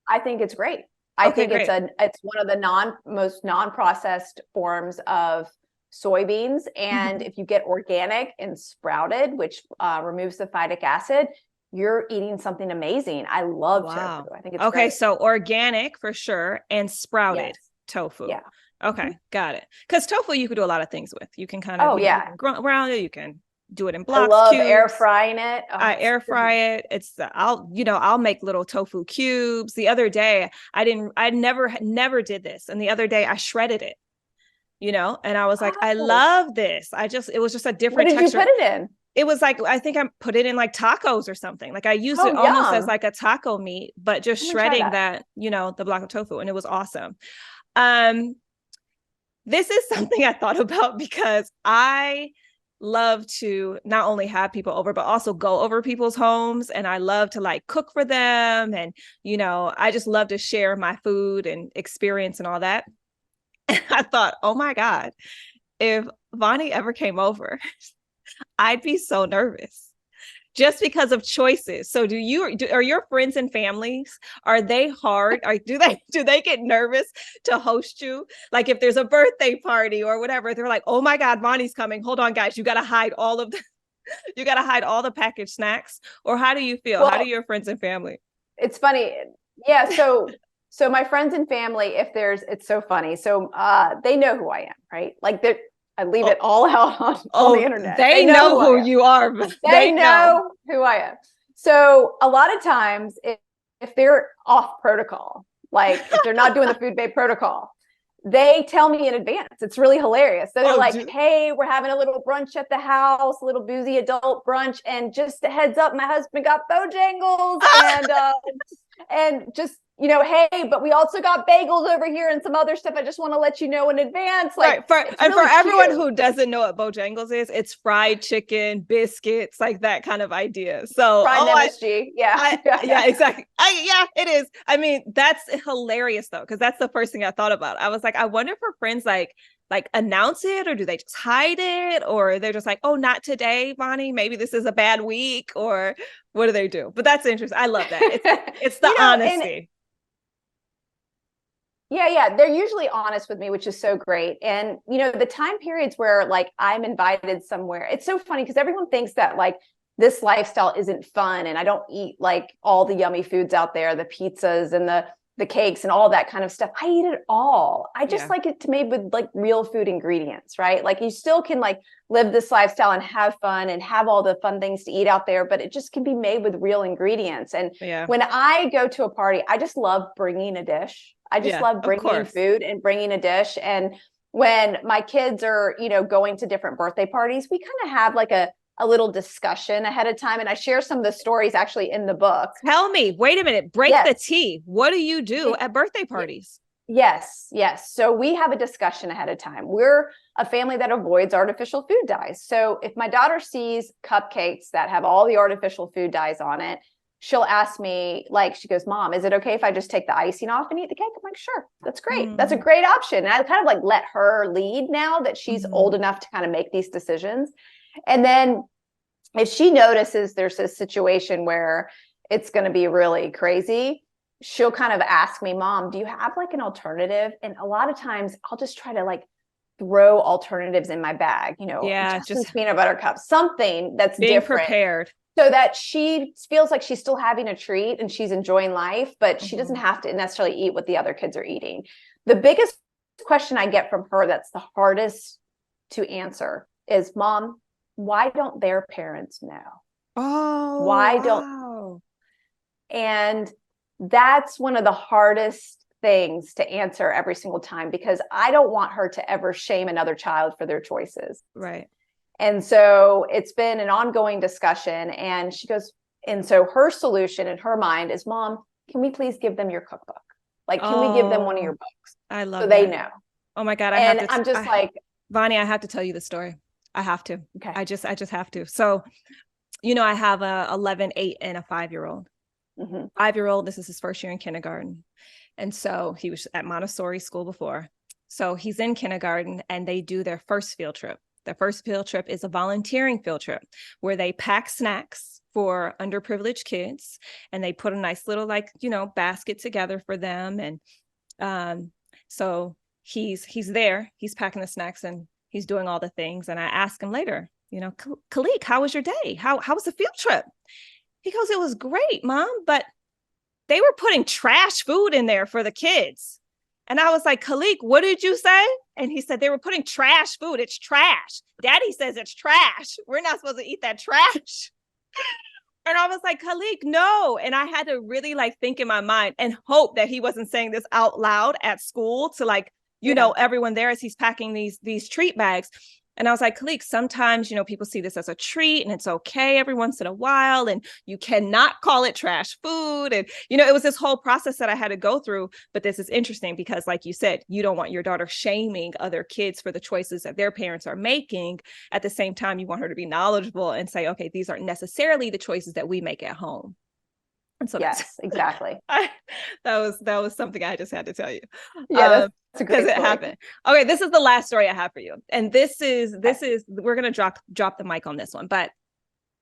I think it's great. I think it's one of the most non-processed forms of soybeans. And if you get organic and sprouted, which removes the phytic acid, you're eating something amazing. I love tofu. I think it's great. So organic for sure and sprouted tofu. Yeah. Okay, got it. Because tofu you could do a lot of things with. You can kind of grunt around it. You can do it in blocks. I love cubes. air frying it. I air fry it. I'll make little tofu cubes. The other day I never did this. And the other day I shredded it, and I was like, I love this. It was just a different texture. What did you put it in? It was like, I think I put it in like tacos or something. Like I used it almost as like a taco meat, but just shredding that, the block of tofu. And it was awesome. This is something I thought about because I love to not only have people over, but also go over people's homes. And I love to like cook for them. And, I just love to share my food and experience and all that. And I thought, oh my God, if Vani ever came over, I'd be so nervous just because of choices. So are your friends and families, are they hard? Do they get nervous to host you? Like if there's a birthday party or whatever, they're like, oh my God, Vani's coming. Hold on, guys. You got to hide all the packaged snacks. Or how do you feel? How do your friends and family? It's funny. Yeah. So my friends and family, it's so funny. So they know who I am, right? Like I leave it all out on the internet. They know who you are. They know who I am. So a lot of times if they're off protocol, like if they're not doing the food-based protocol, they tell me in advance. It's really hilarious. So they're hey, we're having a little brunch at the house, a little boozy adult brunch. And just a heads up, my husband got Bojangles and just, hey, but we also got bagels over here and some other stuff. I just want to let you know in advance. Like, for everyone who doesn't know what Bojangles is, it's fried chicken, biscuits, like that kind of idea. So fried MSG. Yeah, exactly. It is. I mean, that's hilarious though, because that's the first thing I thought about. I was like, I wonder if her friends like announce it, or do they just hide it, or they're just like, oh, not today, Vani. Maybe this is a bad week, or what do they do? But that's interesting. I love that. It's the honesty. Yeah. They're usually honest with me, which is so great. And, the time periods where like I'm invited somewhere, it's so funny because everyone thinks that like this lifestyle isn't fun and I don't eat like all the yummy foods out there, the pizzas and the cakes and all that kind of stuff. I eat it all. I just like it to made with like real food ingredients, right? Like you still can like live this lifestyle and have fun and have all the fun things to eat out there, but it just can be made with real ingredients. And when I go to a party, I just love bringing a dish. I just love bringing food and bringing a dish. And when my kids are, going to different birthday parties, we kind of have like a a little discussion ahead of time. And I share some of the stories actually in the book. Tell me, wait a minute, break Yes. the tea. What do you do at birthday parties? Yes. So we have a discussion ahead of time. We're a family that avoids artificial food dyes. So if my daughter sees cupcakes that have all the artificial food dyes on it, she'll ask me, like, she goes, Mom, is it okay if I just take the icing off and eat the cake? I'm like, sure, that's great. That's a great option. And I kind of like let her lead now that she's old enough to kind of make these decisions. And then if she notices there's a situation where it's going to be really crazy, she'll kind of ask me, Mom, do you have like an alternative? And a lot of times I'll just try to like throw alternatives in my bag, just peanut butter cups, something that's being different, prepared, so that she feels like she's still having a treat and she's enjoying life, but she doesn't have to necessarily eat what the other kids are eating. The biggest question I get from her that's the hardest to answer is, Mom, why don't their parents know? Oh, why wow. don't? And that's one of the hardest things to answer every single time, because I don't want her to ever shame another child for their choices. Right. And so it's been an ongoing discussion, and she goes, and so her solution in her mind is, Mom, can we please give them your cookbook? Like, can we give them one of your books? I love so that. they know. Oh my God. I'm just like, Vani, I have to tell you the story. I have to. Okay. I just have to. So, I have a 11, 8, and a 5-year-old. 5-year-old, this is his first year in kindergarten. And so he was at Montessori school before. So he's in kindergarten and they do their first field trip. Their first field trip is a volunteering field trip where they pack snacks for underprivileged kids, and they put a nice little basket together for them. And so he's there, he's packing the snacks and he's doing all the things. And I asked him later, Khalik, how was your day? How was the field trip? He goes, it was great, Mom, but they were putting trash food in there for the kids. And I was like, Khalik, what did you say? And he said, they were putting trash food. It's trash. Daddy says it's trash. We're not supposed to eat that trash. And I was like, Khalik, no. And I had to really think in my mind and hope that he wasn't saying this out loud at school to everyone there as he's packing these treat bags. And I was like, Khalik, sometimes, people see this as a treat and it's okay every once in a while, and you cannot call it trash food. And, it was this whole process that I had to go through. But this is interesting because, like you said, you don't want your daughter shaming other kids for the choices that their parents are making. At the same time, you want her to be knowledgeable and say, okay, these aren't necessarily the choices that we make at home. And so yes, exactly. That was something I just had to tell you. Yeah, that's a great story. It happened. Okay, this is the last story I have for you, and this is we're gonna drop the mic on this one, but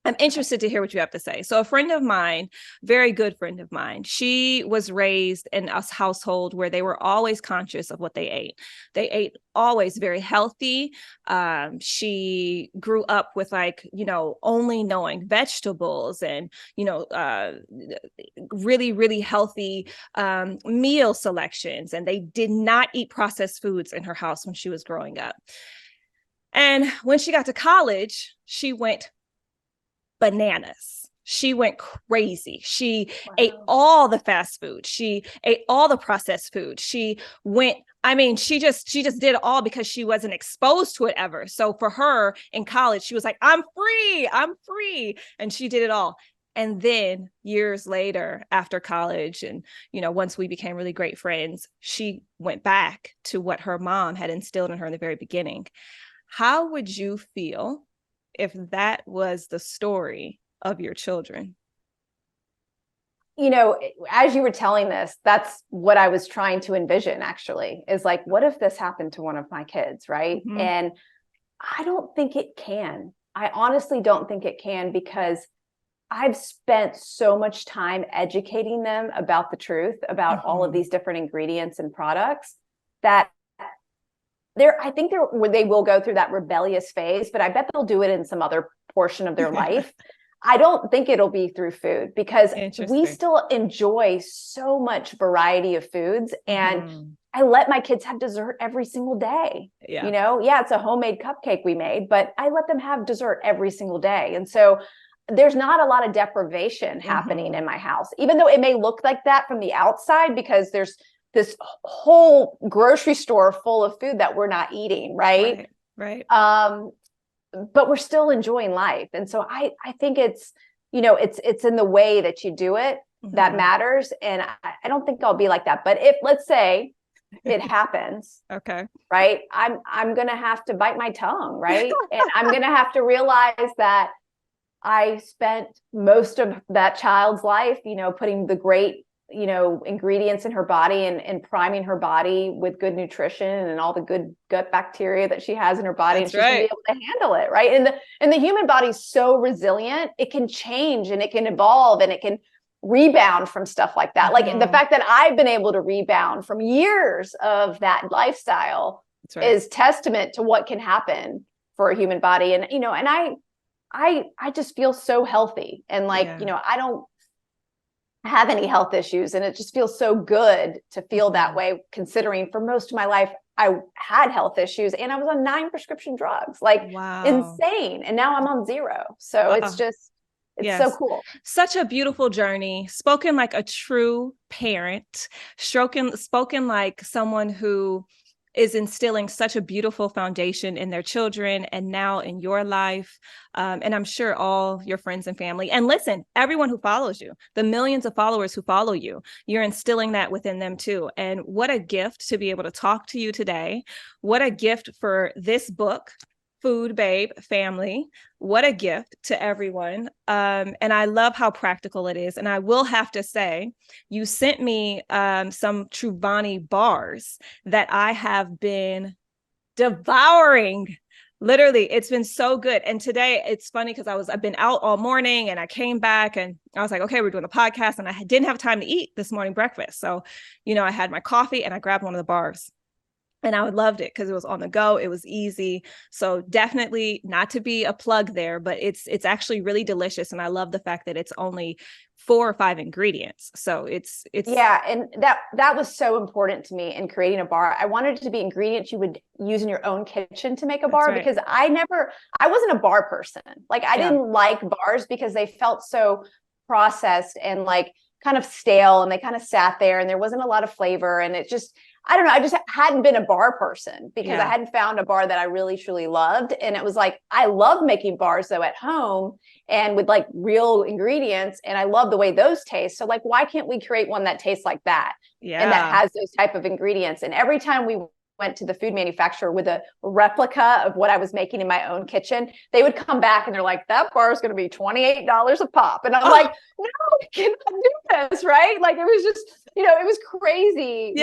I'm interested to hear what you have to say. So a friend of mine, very good friend of mine, she was raised in a household where they were always conscious of what they ate. They ate always very healthy. She grew up with only knowing vegetables and, really, really healthy meal selections. And they did not eat processed foods in her house when she was growing up. And when she got to college, she went bananas. She went crazy. She ate all the fast food. She ate all the processed food. She just did it all because she wasn't exposed to it ever. So for her in college, she was like, I'm free. And she did it all. And then years later, after college, and, once we became really great friends, she went back to what her mom had instilled in her in the very beginning. How would you feel if that was the story of your children? As you were telling this, that's what I was trying to envision, actually, is like, what if this happened to one of my kids, right? Mm-hmm. And I don't think it can. I honestly don't think it can, because I've spent so much time educating them about the truth, about all of these different ingredients and products, that I think they will go through that rebellious phase, but I bet they'll do it in some other portion of their life. I don't think it'll be through food, because we still enjoy so much variety of foods. And I let my kids have dessert every single day. Yeah. It's a homemade cupcake we made, but I let them have dessert every single day. And so there's not a lot of deprivation happening in my house, even though it may look like that from the outside, because there's this whole grocery store full of food that we're not eating. Right. but we're still enjoying life. And so I think it's, it's in the way that you do it that matters. And I don't think I'll be like that. But if, let's say it happens, Okay. right, I'm going to have to bite my tongue, right? And I'm going to have to realize that I spent most of that child's life, putting the great, ingredients in her body and priming her body with good nutrition and all the good gut bacteria that she has in her body. That's and she's right. gonna be able to handle it, right? And the human body is so resilient, it can change and it can evolve and it can rebound from stuff like that. Like the fact that I've been able to rebound from years of that lifestyle is testament to what can happen for a human body. And, and I just feel so healthy and like, I don't have any health issues, and it just feels so good to feel that way, considering for most of my life I had health issues and I was on 9 prescription drugs, like insane. And now I'm on 0. So it's so cool. Such a beautiful journey, spoken like a true parent, spoken like someone who is instilling such a beautiful foundation in their children and now in your life. And I'm sure all your friends and family, and listen, everyone who follows you, the millions of followers who follow you, you're instilling that within them too. And what a gift to be able to talk to you today. What a gift for this book, Food Babe Family. What a gift to everyone. And I love how practical it is. And I will have to say, you sent me some Truvani bars that I have been devouring. Literally, it's been so good. And today it's funny because I've been out all morning and I came back and I was like, okay, we're doing a podcast, and I didn't have time to eat this morning breakfast. So, I had my coffee and I grabbed one of the bars. And I loved it because it was on the go. It was easy. So definitely, not to be a plug there, but it's actually really delicious. And I love the fact that it's only 4 or 5 ingredients. So it's and that was so important to me in creating a bar. I wanted it to be ingredients you would use in your own kitchen to make a bar, because I wasn't a bar person. Like I didn't like bars because they felt so processed and like kind of stale, and they kind of sat there and there wasn't a lot of flavor. And it just, I don't know. I just hadn't been a bar person because I hadn't found a bar that I really, truly loved. And it was like, I love making bars though at home and with like real ingredients. And I love the way those taste. So like, why can't we create one that tastes like that? Yeah. And that has those type of ingredients. And every time we went to the food manufacturer with a replica of what I was making in my own kitchen, they would come back and they're like, that bar is going to be $28 a pop. And I'm like, no, we cannot do this. Right. Like it was just, it was crazy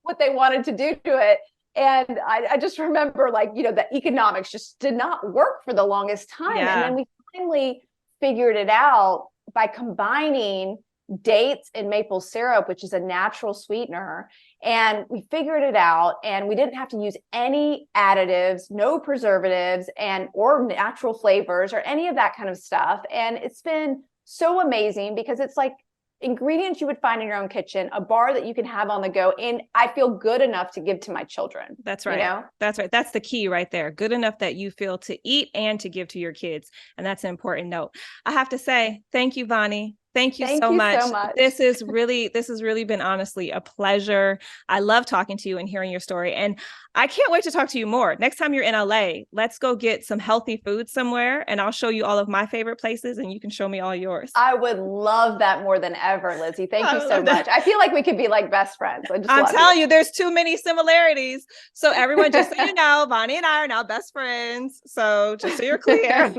what they wanted to do to it. And I just remember like, the economics just did not work for the longest time. And then we finally figured it out by combining dates and maple syrup, which is a natural sweetener. And we figured it out, and we didn't have to use any additives, no preservatives, or natural flavors or any of that kind of stuff. And it's been so amazing because it's like ingredients you would find in your own kitchen, a bar that you can have on the go. And I feel good enough to give to my children. That's right. That's right. That's the key right there. Good enough that you feel to eat and to give to your kids. And that's an important note. I have to say, thank you, Vani. Thank you so much. This has really been honestly a pleasure. I love talking to you and hearing your story. And I can't wait to talk to you more. Next time you're in LA, let's go get some healthy food somewhere, and I'll show you all of my favorite places and you can show me all yours. I would love that more than ever, Lizzy. Thank you so much. I feel like we could be like best friends. I'm telling you, there's too many similarities. So everyone, just so you know, Vani and I are now best friends. So just so you're clear.